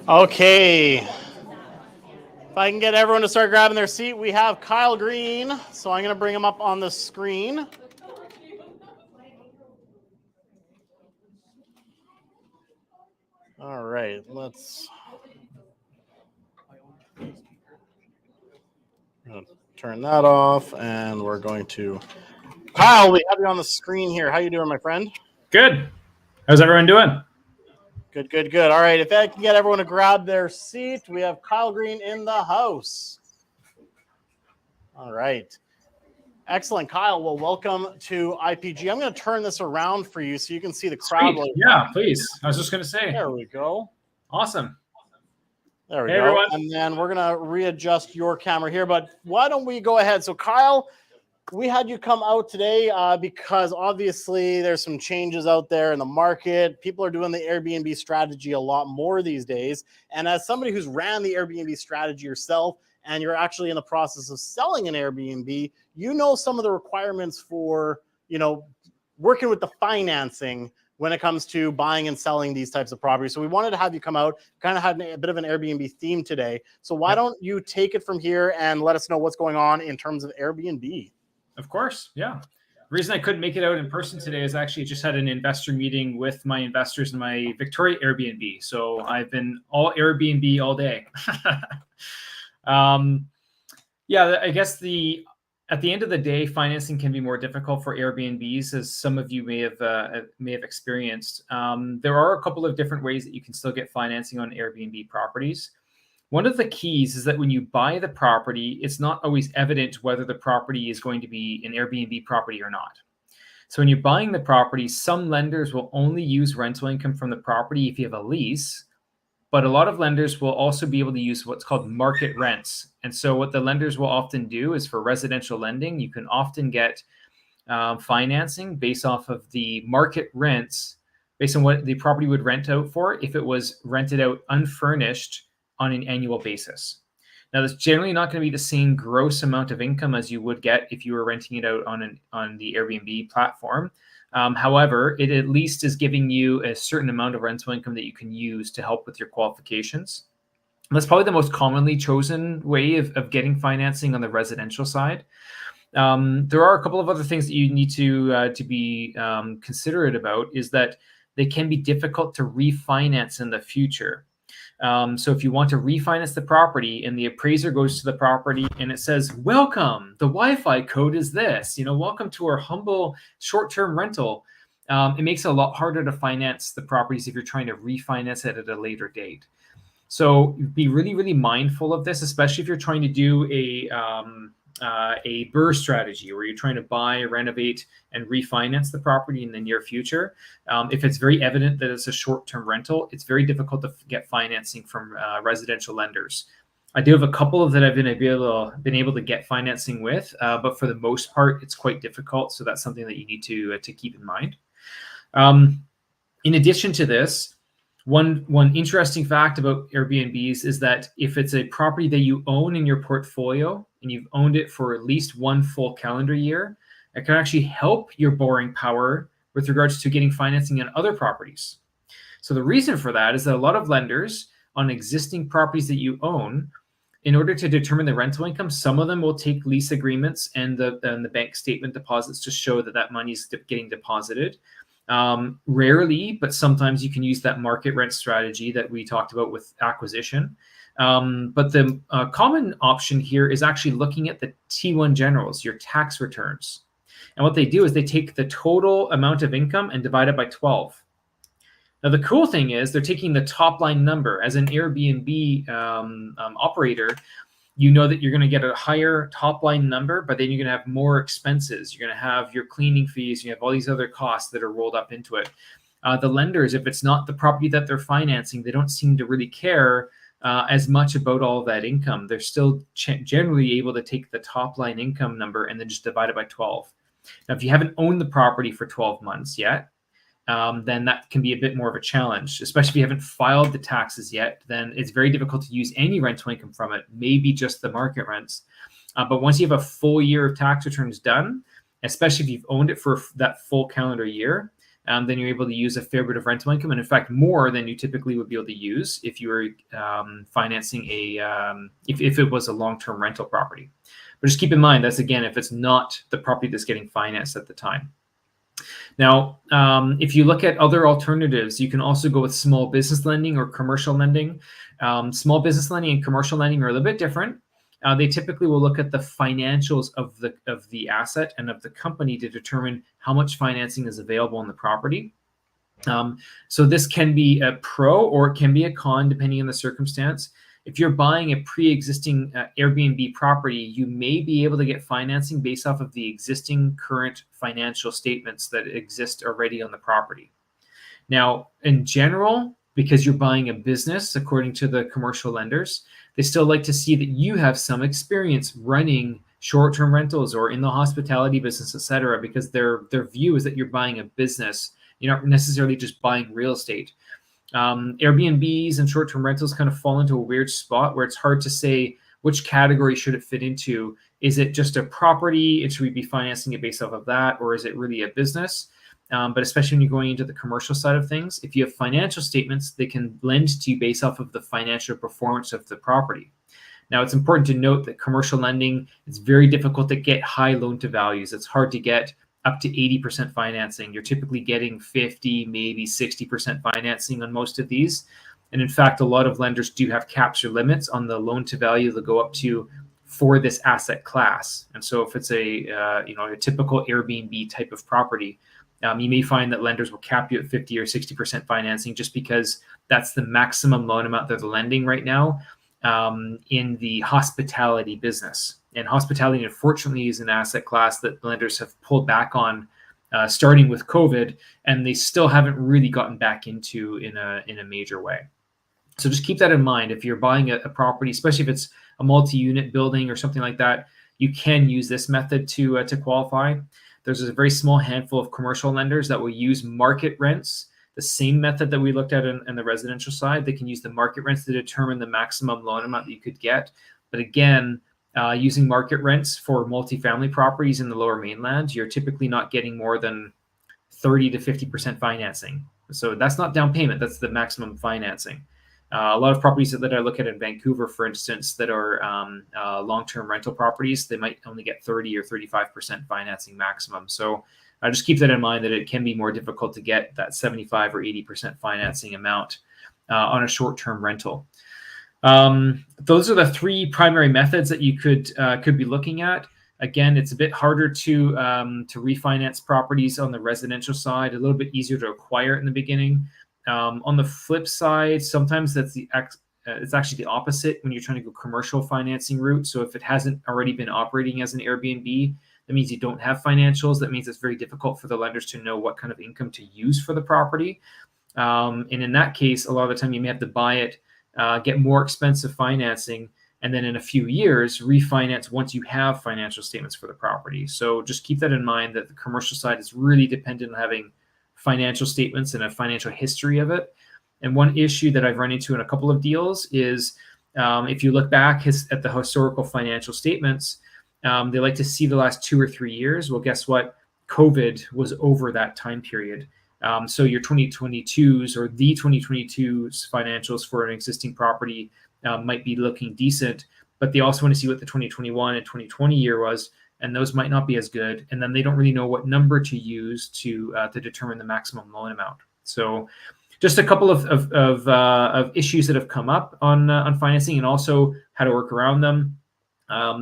Okay. If I can get everyone to start grabbing their seat, we have Kyle Green. So I'm going to bring him up on the screen. All right, let's turn that off, and we're going to Kyle, we have you on the screen here. How you doing, my friend? Good. How's everyone doing? Good, good, good. All right, if I can get everyone to grab their seat, we have Kyle Green in the house. All right. Excellent, Kyle. Well, welcome to IPG. I'm going to turn this around for you so you can see the crowd. Yeah, please. I was just going to say. There we go. Awesome. There we Hey, go. everyone. And then we're going to readjust your camera here, but why don't we go ahead? So, Kyle, we had you come out today because obviously there's some changes out there in the market. People are doing the Airbnb strategy a lot more these days. And as somebody who's ran the Airbnb strategy yourself, and you're actually in the process of selling an Airbnb, you know some of the requirements for, working with the financing when it comes to buying and selling these types of properties. So we wanted to have you come out, kind of had a bit of an Airbnb theme today. So why don't you take it from here and let us know what's going on in terms of Airbnb? Of course, yeah. The reason I couldn't make it out in person today is actually just had an investor meeting with my investors in my Victoria Airbnb. So I've been all Airbnb all day. I guess at the end of the day, financing can be more difficult for Airbnbs, as some of you may have experienced. There are a couple of different ways that you can still get financing on Airbnb properties. One of the keys is that when you buy the property, it's not always evident whether the property is going to be an Airbnb property or not. So when you're buying the property, some lenders will only use rental income from the property if you have a lease, but a lot of lenders will also be able to use what's called market rents. And so what the lenders will often do is, for residential lending, you can often get financing based off of the market rents, based on what the property would rent out for if it was rented out unfurnished on an annual basis. Now, that's generally not going to be the same gross amount of income as you would get if you were renting it out on the Airbnb platform. However, it at least is giving you a certain amount of rental income that you can use to help with your qualifications. And that's probably the most commonly chosen way of getting financing on the residential side. There are a couple of other things that you need to be considerate about, is that they can be difficult to refinance in the future. So if you want to refinance the property and the appraiser goes to the property and it says, "Welcome, the Wi-Fi code is this, welcome to our humble short-term rental," it makes it a lot harder to finance the properties if you're trying to refinance it at a later date. So be really, really mindful of this, especially if you're trying to do a BRRRR strategy where you're trying to buy, renovate, and refinance the property in the near future. If it's very evident that it's a short-term rental, it's very difficult to get financing from residential lenders. I do have a couple that I've been able to get financing with, but for the most part, it's quite difficult. So that's something that you need to keep in mind. In addition to this, one interesting fact about Airbnbs is that if it's a property that you own in your portfolio and you've owned it for at least one full calendar year, it can actually help your borrowing power with regards to getting financing on other properties. So the reason for that is that a lot of lenders on existing properties that you own, in order to determine the rental income, some of them will take lease agreements and the bank statement deposits to show that money is getting deposited. Rarely, but sometimes you can use that market rent strategy that we talked about with acquisition. But the common option here is actually looking at the T1 generals, your tax returns. And what they do is they take the total amount of income and divide it by 12. Now, the cool thing is they're taking the top line number. As an Airbnb operator, you know that you're going to get a higher top line number, but then you're going to have more expenses. You're going to have your cleaning fees. You have all these other costs that are rolled up into it. The lenders, if it's not the property that they're financing, they don't seem to really care as much about all of that income. They're still generally able to take the top line income number and then just divide it by 12. Now, if you haven't owned the property for 12 months yet, then that can be a bit more of a challenge, especially if you haven't filed the taxes yet. Then it's very difficult to use any rental income from it, maybe just the market rents. But once you have a full year of tax returns done, especially if you've owned it for that full calendar year, then you're able to use a fair bit of rental income, and in fact, more than you typically would be able to use if you were financing if it was a long-term rental property. But just keep in mind, that's again, if it's not the property that's getting financed at the time. Now, if you look at other alternatives, you can also go with small business lending or commercial lending. Small business lending and commercial lending are a little bit different. They typically will look at the financials of the asset and of the company to determine how much financing is available on the property. So this can be a pro or it can be a con depending on the circumstance. If you're buying a pre-existing Airbnb property, you may be able to get financing based off of the existing current financial statements that exist already on the property. Now, in general, because you're buying a business, according to the commercial lenders, they still like to see that you have some experience running short-term rentals or in the hospitality business, et cetera, because their view is that you're buying a business. You're not necessarily just buying real estate. Airbnbs and short-term rentals kind of fall into a weird spot where it's hard to say which category should it fit into. Is it just a property? Should we be financing it based off of that? Or is it really a business? But especially when you're going into the commercial side of things, if you have financial statements, they can lend to you based off of the financial performance of the property. Now, it's important to note that commercial lending, it's very difficult to get high loan to values. It's hard to get up to 80% financing. You're typically getting 50, maybe 60% financing on most of these. And in fact, a lot of lenders do have caps or limits on the loan to value they'll go up to for this asset class. And so if it's a typical Airbnb type of property, you may find that lenders will cap you at 50 or 60% financing just because that's the maximum loan amount that they're lending right now in the hospitality business. And hospitality, unfortunately, is an asset class that lenders have pulled back on starting with COVID, and they still haven't really gotten back into in a major way. So just keep that in mind. If you're buying a property, especially if it's a multi-unit building or something like that, you can use this method to qualify. There's a very small handful of commercial lenders that will use market rents, the same method that we looked at in the residential side. They can use the market rents to determine the maximum loan amount that you could get. But again, using market rents for multifamily properties in the Lower Mainland, you're typically not getting more than 30 to 50% financing. So that's not down payment, that's the maximum financing. A lot of properties that I look at in Vancouver, for instance, that are long-term rental properties, they might only get 30 or 35% financing maximum. So just keep that in mind, that it can be more difficult to get that 75 or 80% financing amount on a short-term rental. Those are the three primary methods that you could be looking at. Again, it's a bit harder to refinance properties on the residential side, a little bit easier to acquire in the beginning. On the flip side, sometimes it's actually the opposite when you're trying to go commercial financing route. So if it hasn't already been operating as an Airbnb, that means you don't have financials. That means it's very difficult for the lenders to know what kind of income to use for the property. And in that case, a lot of the time you may have to buy it, get more expensive financing, and then in a few years refinance once you have financial statements for the property. So just keep that in mind, that the commercial side is really dependent on having financial statements and a financial history of it. And one issue that I've run into in a couple of deals is if you look back at the historical financial statements, they like to see the last 2 or 3 years. Well, guess what? COVID was over that time period. So your 2022s or the 2022's financials for an existing property might be looking decent, but they also want to see what the 2021 and 2020 year was, and those might not be as good. And then they don't really know what number to use to determine the maximum loan amount. So just a couple of issues that have come up on financing, and also how to work around them.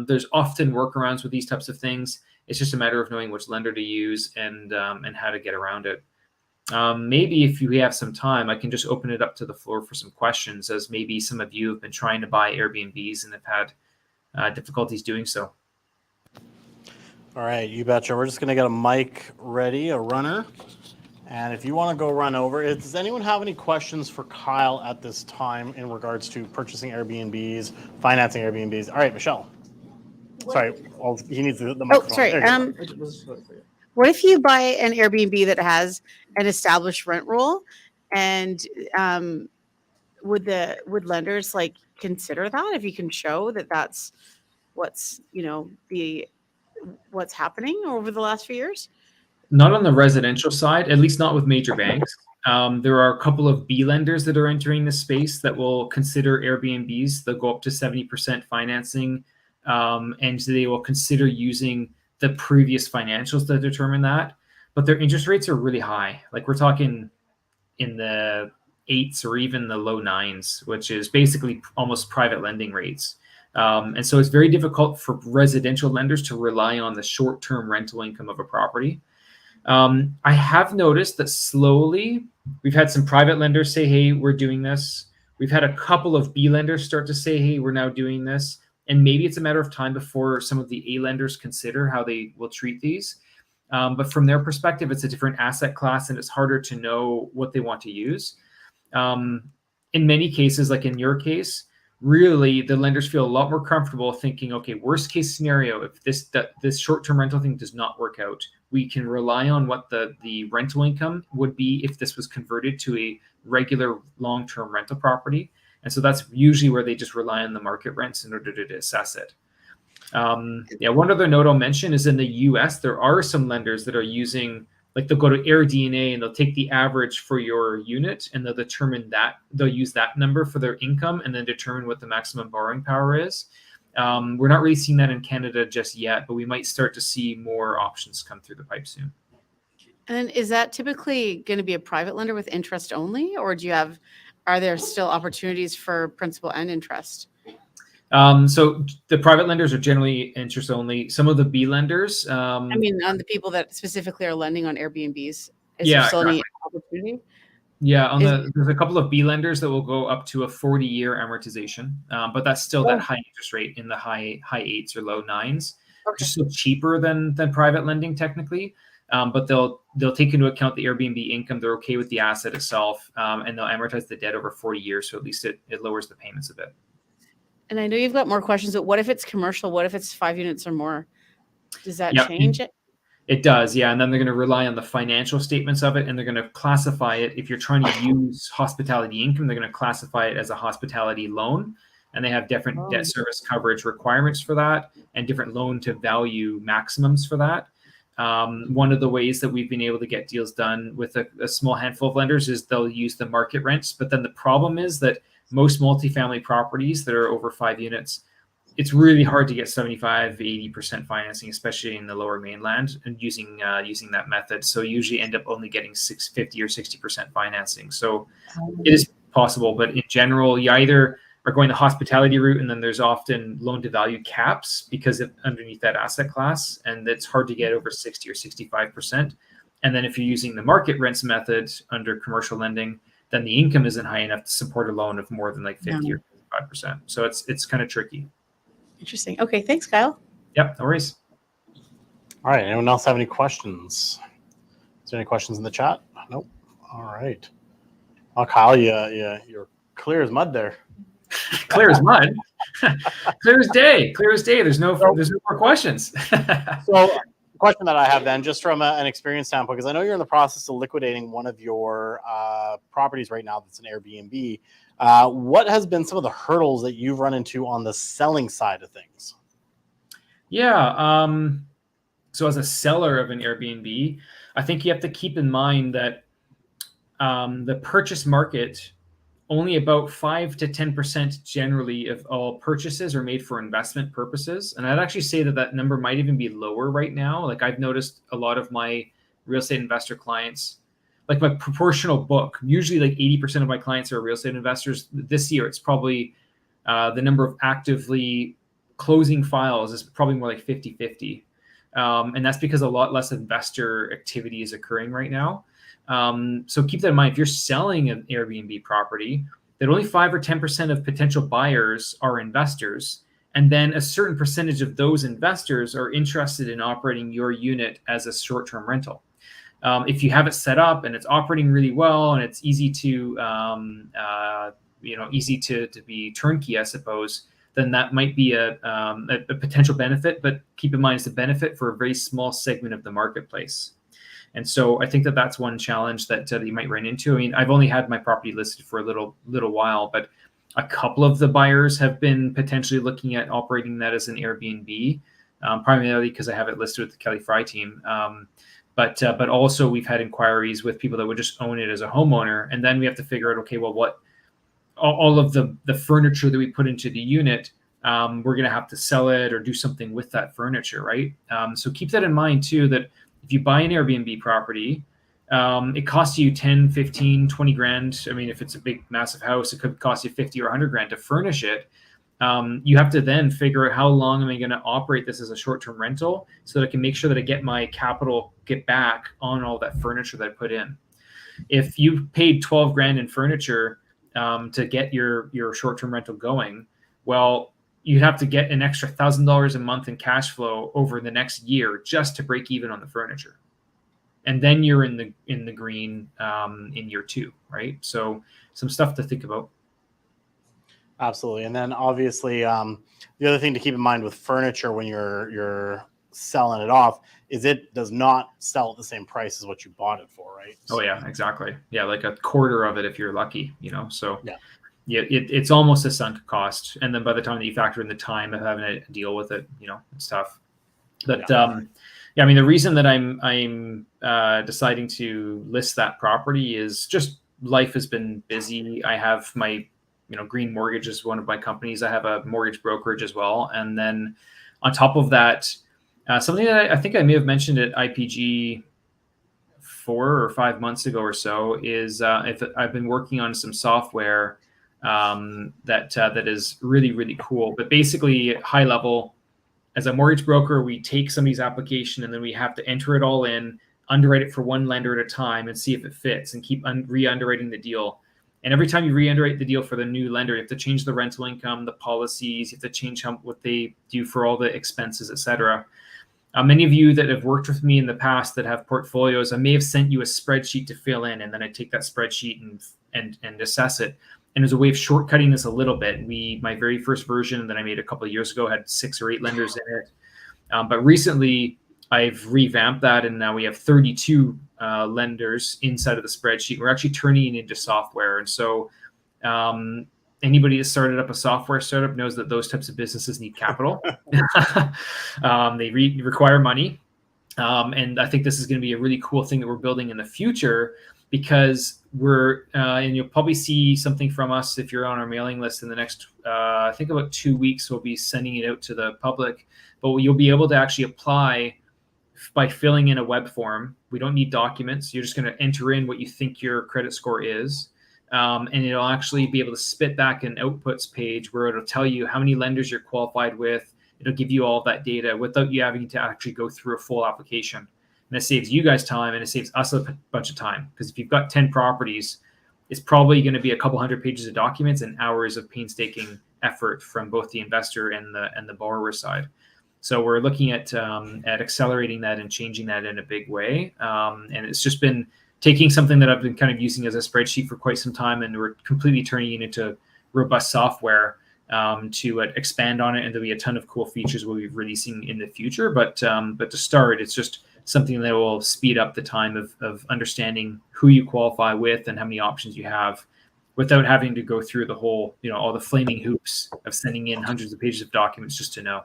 There's often workarounds with these types of things. It's just a matter of knowing which lender to use and how to get around it. Maybe if we have some time, I can just open it up to the floor for some questions, as maybe some of you have been trying to buy Airbnbs and have had difficulties doing so. All right, you betcha. We're just going to get a mic ready, a runner. And if you want to go run over, does anyone have any questions for Kyle at this time in regards to purchasing Airbnbs, financing Airbnbs? All right, Michelle. Sorry, he needs the microphone. Oh, sorry. What if you buy an Airbnb that has an established rent roll, and would lenders like consider that if you can show that that's what's happening over the last few years? Not on the residential side, at least not with major banks. There are a couple of B lenders that are entering the space that will consider Airbnbs. They'll go up to 70% financing, and they will consider using the previous financials to determine that. But their interest rates are really high. Like we're talking in the 8s or even the low 9s, which is basically almost private lending rates. And so it's very difficult for residential lenders to rely on the short-term rental income of a property. I have noticed that slowly we've had some private lenders say, hey, we're doing this. We've had a couple of B lenders start to say, hey, we're now doing this. And maybe it's a matter of time before some of the A lenders consider how they will treat these. But from their perspective, it's a different asset class and it's harder to know what they want to use. In many cases, like in your case, really the lenders feel a lot more comfortable thinking, okay, worst case scenario, if this short-term rental thing does not work out, we can rely on what the rental income would be if this was converted to a regular long-term rental property. And so that's usually where they just rely on the market rents in order to assess it. One other note I'll mention is in the US, there are some lenders that are using, like they'll go to AirDNA and they'll take the average for your unit and they'll determine that, they'll use that number for their income and then determine what the maximum borrowing power is. We're not really seeing that in Canada just yet, but we might start to see more options come through the pipe soon. And then is that typically going to be a private lender with interest only, or are there still opportunities for principal and interest? So the private lenders are generally interest only. Some of the B lenders, I mean, on the people that specifically are lending on Airbnbs, is Yeah, there still any exactly. opportunity? Yeah, there's a couple of B lenders that will go up to a 40-year amortization, but that's still that high interest rate in the high 8s or low 9s, just so cheaper than private lending technically. But they'll take into account the Airbnb income. They're okay with the asset itself, and they'll amortize the debt over 40 years, so at least it lowers the payments a bit. And I know you've got more questions, but what if it's commercial? What if it's 5 units or more? Does that change it? It does, yeah. And then they're going to rely on the financial statements of it, and they're going to classify it. If you're trying to use hospitality income, they're going to classify it as a hospitality loan. And they have different debt service coverage requirements for that and different loan to value maximums for that. One of the ways that we've been able to get deals done with a small handful of lenders is they'll use the market rents. But then the problem is that most multifamily properties that are over 5 units, it's really hard to get 75, 80% financing, especially in the Lower Mainland, and using that method. So you usually end up only getting 50 or 60% financing. So it is possible, but in general, you either are going the hospitality route, and then there's often loan to value caps because of underneath that asset class, and it's hard to get over 60 or 65%. And then if you're using the market rents method under commercial lending, then the income isn't high enough to support a loan of more than like 50 or 55%. So it's kind of tricky. Interesting. Okay, thanks, Kyle. Yep, no worries. All right, anyone else have any questions? Is there any questions in the chat? Nope. All right. Oh, Kyle, you're clear as mud there. Clear as mud. Clear as day. Clear as day. There's no more questions. So, question that I have then, just from an experience standpoint, because I know you're in the process of liquidating one of your properties right now that's an Airbnb. What has been some of the hurdles that you've run into on the selling side of things? Yeah. So as a seller of an Airbnb, I think you have to keep in mind that the purchase market, only about 5 to 10% generally of all purchases are made for investment purposes. And I'd actually say that number might even be lower right now. Like I've noticed a lot of my real estate investor clients, like my proportional book, usually like 80% of my clients are real estate investors. This year, it's probably the number of actively closing files is probably more like 50-50. And that's because a lot less investor activity is occurring right now. So keep that in mind. If you're selling an Airbnb property, that only 5 or 10% of potential buyers are investors. And then a certain percentage of those investors are interested in operating your unit as a short-term rental. If you have it set up and it's operating really well and it's easy to, easy to be turnkey, I suppose, then that might be a potential benefit. But keep in mind, it's a benefit for a very small segment of the marketplace. And so I think that's one challenge that you might run into. I mean, I've only had my property listed for a little while, but a couple of the buyers have been potentially looking at operating that as an Airbnb, primarily because I have it listed with the Kelly Fry team. But also we've had inquiries with people that would just own it as a homeowner, and then we have to figure out, okay, well, what all of the furniture that we put into the unit, we're going to have to sell it or do something with that furniture, right? So keep that in mind too, that if you buy an Airbnb property, it costs you 10, 15, 20 grand. I mean, if it's a big, massive house, it could cost you 50 or 100 grand to furnish it. You have to then figure out how long am I going to operate this as a short-term rental so that I can make sure that I get my capital get back on all that furniture that I put in. If you paid 12 grand in furniture to get your short-term rental going, well, you'd have to get an extra $1,000 a month in cash flow over the next year just to break even on the furniture. And then you're in the green in year 2, right? So some stuff to think about. Absolutely. And then obviously the other thing to keep in mind with furniture when you're selling it off is it does not sell at the same price as what you bought it for, right? Oh yeah, exactly. Yeah, like a quarter of it if you're lucky, so yeah, it's almost a sunk cost. And then by the time that you factor in the time of having to deal with it, it's tough. But I mean, the reason that I'm deciding to list that property is just life has been busy. I have my Green Mortgage is one of my companies. I have a mortgage brokerage as well. And then on top of that, something that I think I may have mentioned at IPG 4 or 5 months ago or so is I've been working on some software that is really, really cool. But basically, high level, as a mortgage broker, we take somebody's application and then we have to enter it all in, underwrite it for one lender at a time and see if it fits and keep re-underwriting the deal. And every time you re-underwrite the deal for the new lender, you have to change the rental income, the policies, you have to change what they do for all the expenses, et cetera. Many of you that have worked with me in the past that have portfolios, I may have sent you a spreadsheet to fill in, and then I take that spreadsheet and assess it. And as a way of shortcutting this a little bit, my very first version that I made a couple of years ago had 6 or 8 lenders in it. But recently, I've revamped that, and now we have 32 lenders inside of the spreadsheet. We're actually turning it into software. And so anybody that started up a software startup knows that those types of businesses need capital. They require money. And I think this is going to be a really cool thing that we're building in the future, because and you'll probably see something from us if you're on our mailing list in the next, I think about 2 weeks, we'll be sending it out to the public. But you'll be able to actually apply by filling in a web form. We don't need documents. You're just going to enter in what you think your credit score is. And it'll actually be able to spit back an outputs page where it'll tell you how many lenders you're qualified with. It'll give you all that data without you having to actually go through a full application. And it saves you guys time and it saves us a bunch of time. Because if you've got 10 properties, it's probably going to be a couple hundred pages of documents and hours of painstaking effort from both the investor and the borrower side. So we're looking at accelerating that and changing that in a big way. And it's just been taking something that I've been kind of using as a spreadsheet for quite some time, and we're completely turning it into robust software to expand on it. And there'll be a ton of cool features we'll be releasing in the future. But to start, it's just something that will speed up the time of understanding who you qualify with and how many options you have, without having to go through the whole, all the flaming hoops of sending in hundreds of pages of documents just to know.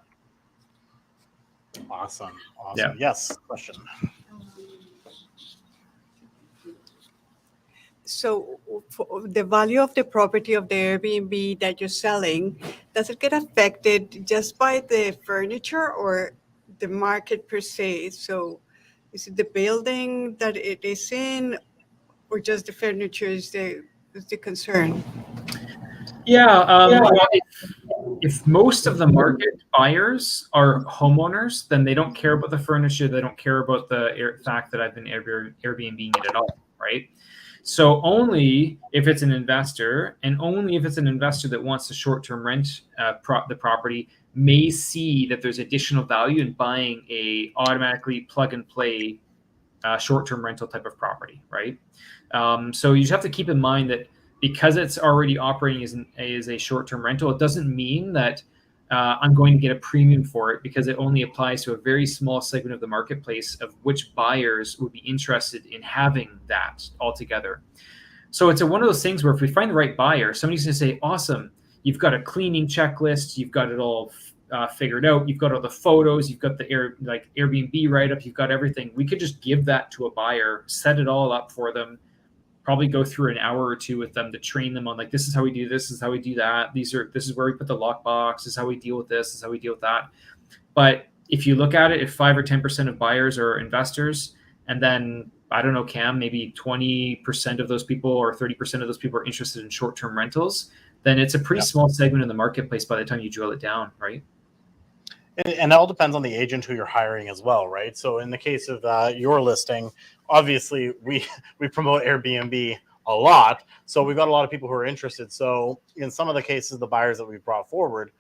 Awesome. Yeah. Yes, question. So for the value of the property of the Airbnb that you're selling, does it get affected just by the furniture or the market per se? So is it the building that it is in, or just the furniture is the concern? Yeah. If most of the market buyers are homeowners, then they don't care about the furniture. They don't care about the fact that I've been Airbnb-ing it at all, right? So only if it's an investor, and only if it's an investor that wants to short-term rent the property, may see that there's additional value in buying a automatically plug-and-play short-term rental type of property, right? So you just have to keep in mind that because it's already operating as a short-term rental, it doesn't mean that I'm going to get a premium for it, because it only applies to a very small segment of the marketplace of which buyers would be interested in having that altogether. So it's one of those things where if we find the right buyer, somebody's going to say, awesome, you've got a cleaning checklist, you've got it all figured out. You've got all the photos, you've got the Airbnb write-up, you've got everything. We could just give that to a buyer, set it all up for them, probably go through an hour or two with them to train them on like, this is how we do this is how we do that. This is where we put the lockbox, this is how we deal with this is how we deal with that. But if you look at it, if 5 or 10% of buyers are investors, and then I don't know, Cam, maybe 20% of those people or 30% of those people are interested in short-term rentals, then it's a pretty small segment in the marketplace by the time you drill it down, right? And it all depends on the agent who you're hiring as well, right? So in the case of your listing, obviously we promote Airbnb a lot. So we've got a lot of people who are interested. So in some of the cases, the buyers that we've brought forward,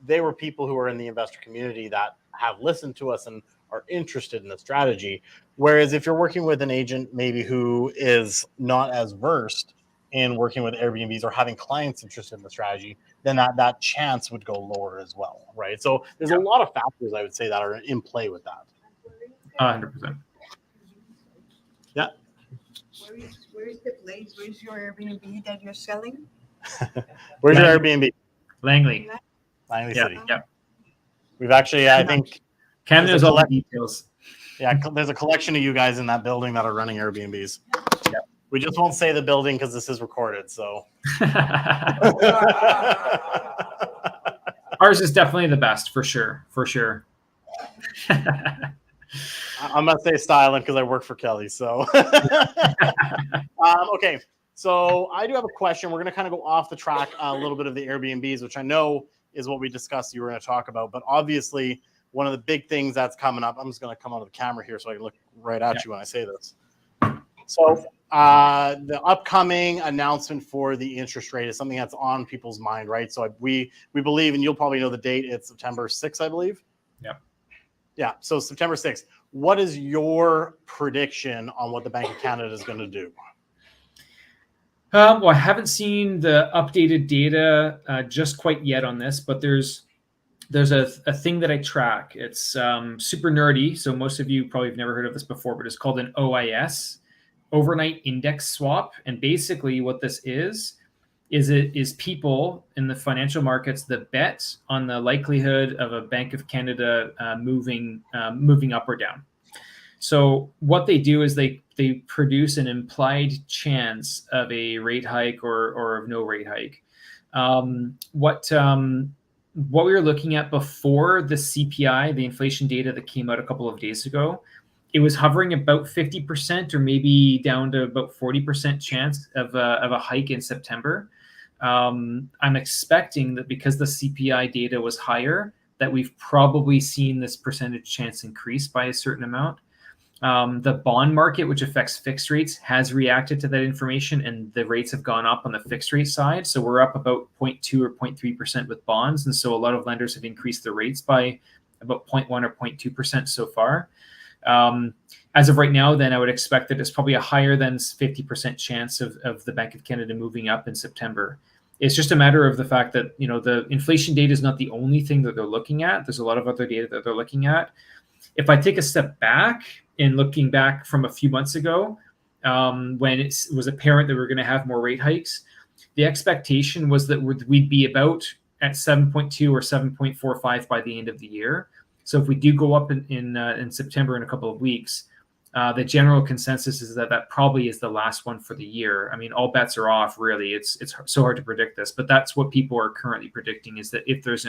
they were people who are in the investor community that have listened to us and are interested in the strategy. Whereas if you're working with an agent maybe who is not as versed in working with Airbnbs or having clients interested in the strategy, then that chance would go lower as well, right? So there's a lot of factors, I would say, that are in play with that. 100%. Yeah. Where is the place? Where's your Airbnb that you're selling? Where's your Airbnb? Langley. Langley Yeah, City. yeah. We've actually, I think, Cam knows all the details. Yeah, there's a collection of you guys in that building that are running Airbnbs. Yeah. We just won't say the building because this is recorded. So ours is definitely the best for sure. For sure. I'm gonna say styling because I work for Kelly. So okay. So I do have a question. We're gonna kind of go off the track a little bit of the Airbnbs, which I know is what we discussed you were going to talk about. But obviously, one of the big things that's coming up, I'm just going to come out of the camera here so I can look right at you when I say this. So the upcoming announcement for the interest rate is something that's on people's mind, right? So we believe, and you'll probably know the date, it's September 6th, I believe. Yeah. Yeah, so September 6th. What is your prediction on what the Bank of Canada is going to do? Well, I haven't seen the updated data just quite yet on this, but there's a thing that I track. It's super nerdy, so most of you probably have never heard of this before, but it's called an OIS, Overnight Index Swap. And basically what this is people in the financial markets that bet on the likelihood of a Bank of Canada moving up or down. So what they do is they produce an implied chance of a rate hike or of no rate hike. What we were looking at before the CPI, the inflation data that came out a couple of days ago, it was hovering about 50% or maybe down to about 40% chance of a hike in September. I'm expecting that because the CPI data was higher, that we've probably seen this percentage chance increase by a certain amount. The bond market, which affects fixed rates, has reacted to that information, and the rates have gone up on the fixed rate side. So we're up about 0.2 or 0.3% with bonds. And so a lot of lenders have increased their rates by about 0.1 or 0.2% so far. As of right now, then I would expect that it's probably a higher than 50% chance of the Bank of Canada moving up in September. It's just a matter of the fact that, the inflation data is not the only thing that they're looking at. There's a lot of other data that they're looking at. If I take a step back and looking back from a few months ago, when it was apparent that we were going to have more rate hikes, the expectation was that we'd be about at 7.2 or 7.45 by the end of the year. So if we do go up in September in a couple of weeks, the general consensus is that probably is the last one for the year. I mean, all bets are off, really. It's so hard to predict this, but that's what people are currently predicting, is that if there's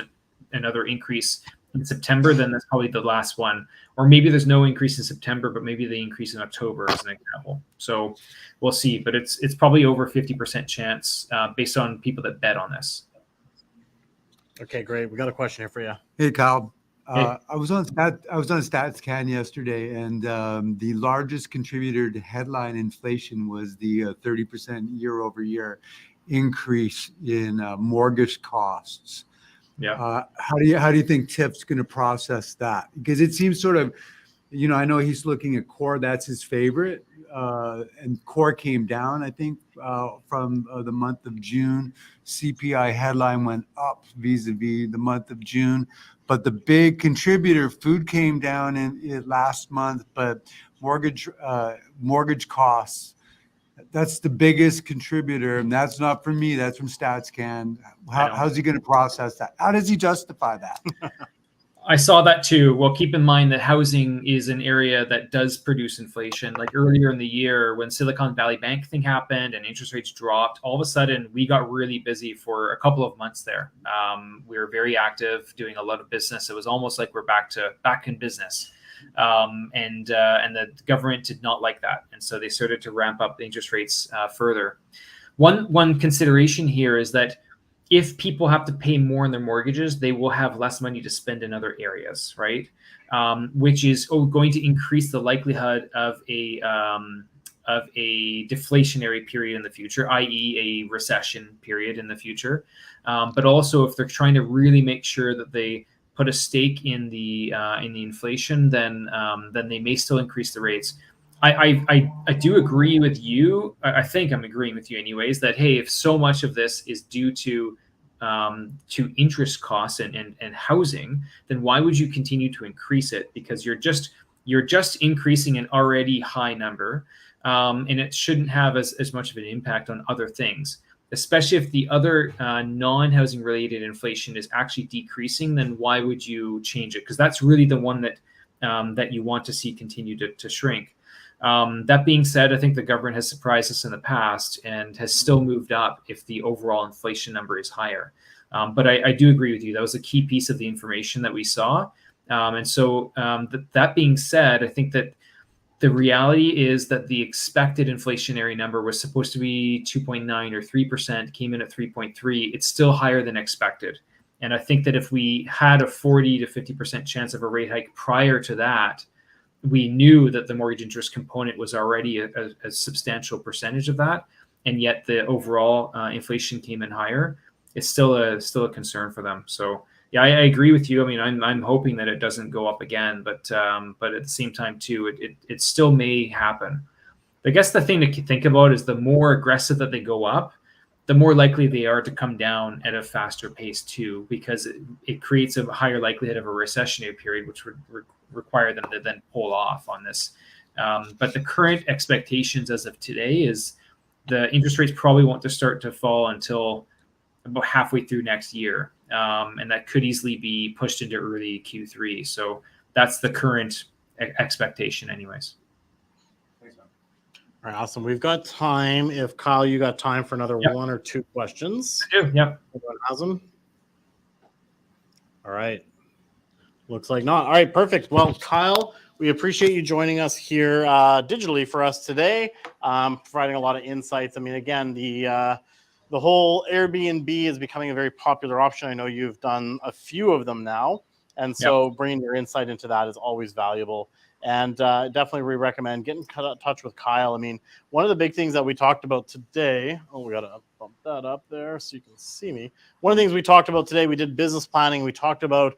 another increase in September, then that's probably the last one. Or maybe there's no increase in September, but maybe the increase in October as an example. So we'll see, but it's probably over 50% chance based on people that bet on this. Okay, great. We got a question here for you. Hey, Kyle. Hey. I was on StatsCan yesterday, and the largest contributor to headline inflation was the 30% year-over-year increase in mortgage costs. Yeah. How do you think TIF's going to process that? Because it seems sort of, I know he's looking at core, that's his favorite, and core came down, I think, from the month of June. CPI headline went up vis-a-vis the month of June. But the big contributor, food, came down in last month, but mortgage costs, that's the biggest contributor. And that's not from me, that's from StatsCan. How's he going to process that? How does he justify that? I saw that too. Well, keep in mind that housing is an area that does produce inflation. Like earlier in the year when Silicon Valley Bank thing happened and interest rates dropped, all of a sudden we got really busy for a couple of months there. We were very active, doing a lot of business. It was almost like we're back in business. And the government did not like that. And so they started to ramp up the interest rates further. One consideration here is that if people have to pay more on their mortgages, they will have less money to spend in other areas, right? Which is going to increase the likelihood of a deflationary period in the future, i.e. a recession period in the future. But also if they're trying to really make sure that they put a stake in the inflation, then they may still increase the rates. I do agree with you. I think I'm agreeing with you anyways, that, hey, if so much of this is due to interest costs and housing, then why would you continue to increase it? Because you're just increasing an already high number, and it shouldn't have as much of an impact on other things, especially if the other non-housing related inflation is actually decreasing. Then why would you change it? Because that's really the one that you want to see continue to shrink. That being said, I think the government has surprised us in the past and has still moved up if the overall inflation number is higher. But I do agree with you. That was a key piece of the information that we saw. And so that being said, I think that the reality is that the expected inflationary number was supposed to be 2.9 or 3%, came in at 3.3. It's still higher than expected. And I think that if we had a 40 to 50% chance of a rate hike prior to that, we knew that the mortgage interest component was already a substantial percentage of that, and yet the overall inflation came in higher. It's still a concern for them. So yeah, I agree with you. I mean, I'm hoping that it doesn't go up again, but at the same time too, it still may happen. I guess the thing to think about is the more aggressive that they go up, the more likely they are to come down at a faster pace too, because it creates a higher likelihood of a recessionary period, which would require them to then pull off on this. But the current expectations as of today is the interest rates probably won't start to fall until about halfway through next year. And that could easily be pushed into early Q3. So that's the current expectation anyways. All right, awesome. We've got time. If Kyle, you got time for another one or two questions? I do, yep. Everyone has them? All right. Looks like not. All right, perfect. Well, Kyle, we appreciate you joining us here digitally for us today, providing a lot of insights. I mean, again, the whole Airbnb is becoming a very popular option. I know you've done a few of them now, and so bringing your insight into that is always valuable. And definitely we recommend getting in touch with Kyle. I mean, one of the big things that we talked about today, we got to bump that up there so you can see me. One of the things we talked about today, we did business planning. We talked about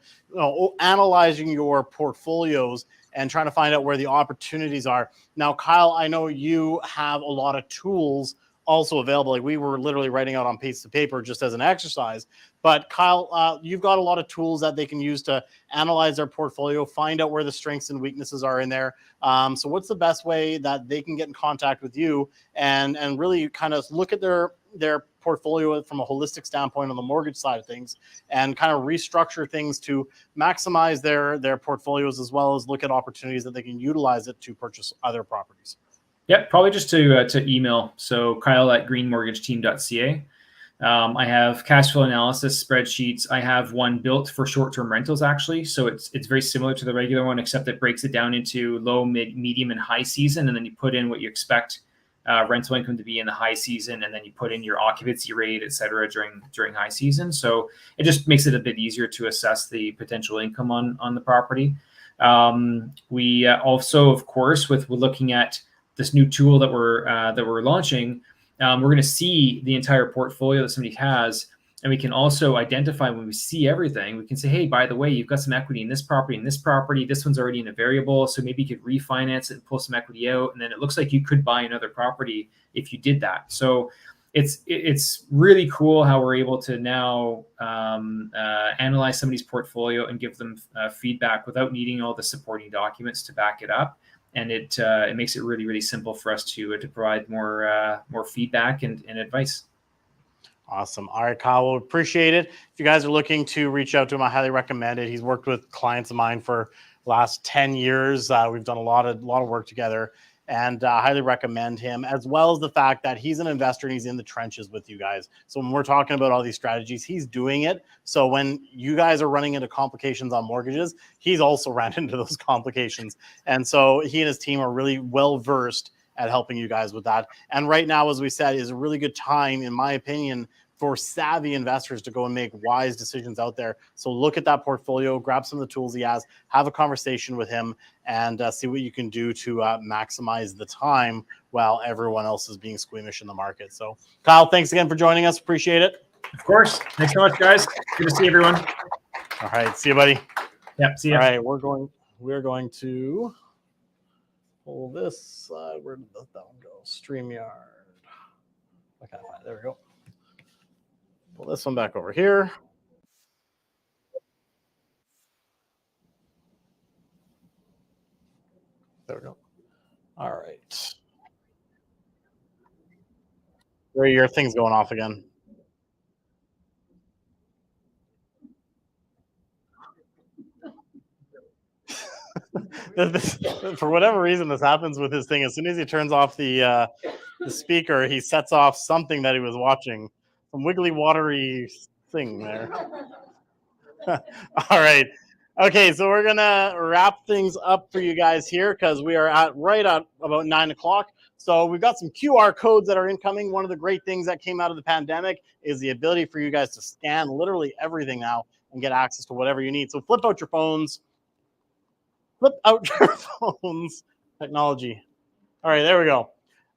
analyzing your portfolios and trying to find out where the opportunities are. Now, Kyle, I know you have a lot of tools also available. Like we were literally writing out on piece of paper just as an exercise. But Kyle, you've got a lot of tools that they can use to analyze their portfolio, find out where the strengths and weaknesses are in there. So what's the best way that they can get in contact with you and really kind of look at their portfolio from a holistic standpoint on the mortgage side of things and kind of restructure things to maximize their portfolios, as well as look at opportunities that they can utilize it to purchase other properties? Yeah, probably just to email. So kyle@greenmortgageteam.ca. I have cash flow analysis spreadsheets. I have one built for short-term rentals, actually. So it's very similar to the regular one, except it breaks it down into low, mid, medium, and high season. And then you put in what you expect rental income to be in the high season. And then you put in your occupancy rate, et cetera, during high season. So it just makes it a bit easier to assess the potential income on the property. We also, of course, with looking at this new tool that we're launching, we're going to see the entire portfolio that somebody has, and we can also identify when we see everything. We can say, hey, by the way, you've got some equity in this property, and this property. This one's already in a variable, so maybe you could refinance it and pull some equity out, and then it looks like you could buy another property if you did that. So it's really cool how we're able to now analyze somebody's portfolio and give them feedback without needing all the supporting documents to back it up. And it makes it really, really simple for us to provide more feedback and advice. Awesome. All right, Kyle, we'll appreciate it. If you guys are looking to reach out to him, I highly recommend it. He's worked with clients of mine for the last 10 years. We've done a lot of work together, and I highly recommend him, as well as the fact that he's an investor and he's in the trenches with you guys. So when we're talking about all these strategies, he's doing it. So when you guys are running into complications on mortgages, he's also ran into those complications. And so he and his team are really well-versed at helping you guys with that. And right now, as we said, is a really good time, in my opinion, for savvy investors to go and make wise decisions out there. So look at that portfolio, grab some of the tools he has, have a conversation with him, and see what you can do to maximize the time while everyone else is being squeamish in the market. So Kyle, thanks again for joining us. Appreciate it. Of course. Thanks so much, guys. Good to see everyone. All right. See you, buddy. Yep. See you. All right. We're going to pull this. Where did that one go? StreamYard. Okay, there we go. Pull this one back over here. There we go. All right. Where are your things going off again? For whatever reason, this happens with his thing. As soon as he turns off the speaker, he sets off something that he was watching. Some wiggly, watery thing there. All right. Okay, so we're gonna wrap things up for you guys here because we are right at about 9 o'clock. So we've got some QR codes that are incoming. One of the great things that came out of the pandemic is the ability for you guys to scan literally everything now and get access to whatever you need. So flip out your phones. Flip out your phones. Technology. All right, there we go.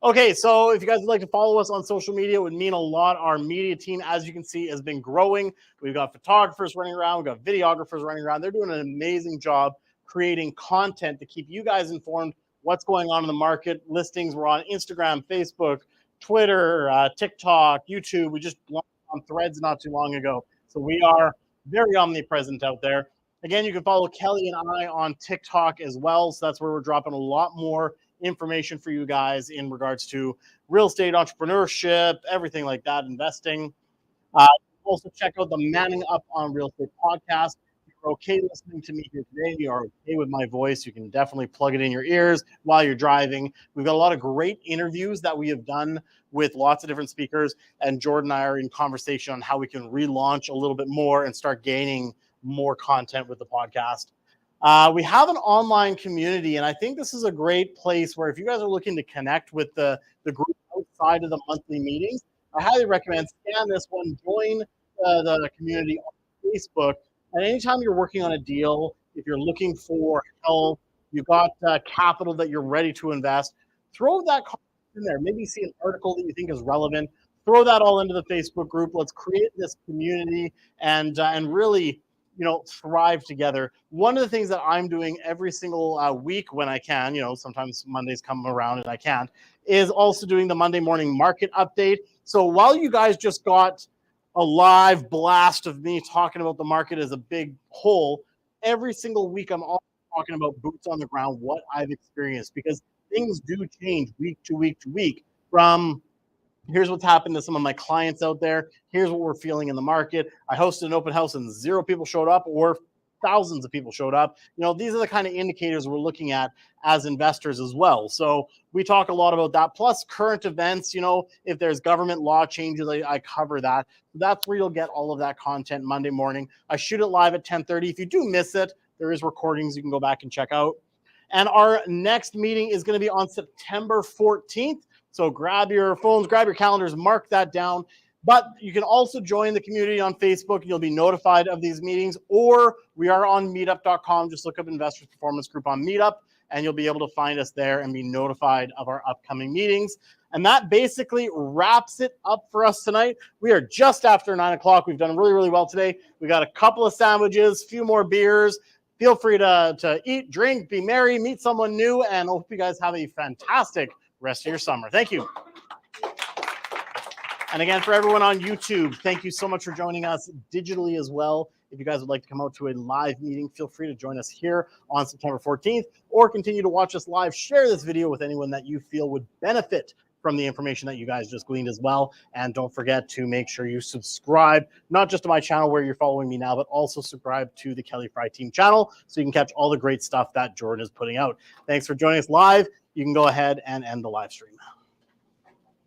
Okay, so if you guys would like to follow us on social media, it would mean a lot. Our media team, as you can see, has been growing. We've got photographers running around. We've got videographers running around. They're doing an amazing job creating content to keep you guys informed what's going on in the market. Listings were on Instagram, Facebook, Twitter, TikTok, YouTube. We just launched on Threads not too long ago. So we are very omnipresent out there. Again, you can follow Kelly and I on TikTok as well. So that's where we're dropping a lot more information for you guys in regards to real estate entrepreneurship, everything like that, investing. Also check out the Manning Up on Real Estate podcast. If you're okay listening to me here today, you are okay with my voice, you can definitely plug it in your ears while you're driving. We've got a lot of great interviews that we have done with lots of different speakers, and Jordan and I are in conversation on how we can relaunch a little bit more and start gaining more content with the podcast. We have an online community, and I think this is a great place where if you guys are looking to connect with the group outside of the monthly meetings, I highly recommend scan this one, join the community on Facebook. And anytime you're working on a deal, if you're looking for help, you've got capital that you're ready to invest, throw that in there. Maybe see an article that you think is relevant. Throw that all into the Facebook group. Let's create this community and really, thrive together. One of the things that I'm doing every single week when I can, sometimes Mondays come around and I can't, is also doing the Monday morning market update. So while you guys just got a live blast of me talking about the market as a big whole, every single week I'm also talking about boots on the ground, what I've experienced, because things do change week to week to week. From here's what's happened to some of my clients out there. Here's what we're feeling in the market. I hosted an open house and 0 people showed up, or thousands of people showed up. These are the kind of indicators we're looking at as investors as well. So we talk a lot about that. Plus current events, if there's government law changes, I cover that. That's where you'll get all of that content Monday morning. I shoot it live at 10:30. If you do miss it, there is recordings you can go back and check out. And our next meeting is going to be on September 14th. So grab your phones, grab your calendars, mark that down. But you can also join the community on Facebook. You'll be notified of these meetings. Or we are on meetup.com. Just look up Investors Performance Group on Meetup, and you'll be able to find us there and be notified of our upcoming meetings. And that basically wraps it up for us tonight. We are just after 9 o'clock. We've done really, really well today. We got a couple of sandwiches, a few more beers. Feel free to eat, drink, be merry, meet someone new, and I hope you guys have a fantastic rest of your summer. Thank you. And again, for everyone on YouTube, thank you so much for joining us digitally as well. If you guys would like to come out to a live meeting, feel free to join us here on September 14th, or continue to watch us live. Share this video with anyone that you feel would benefit from the information that you guys just gleaned as well. And don't forget to make sure you subscribe, not just to my channel where you're following me now, but also subscribe to the Kelly Fry Team channel so you can catch all the great stuff that Jordan is putting out. Thanks for joining us live. You can go ahead and end the live stream.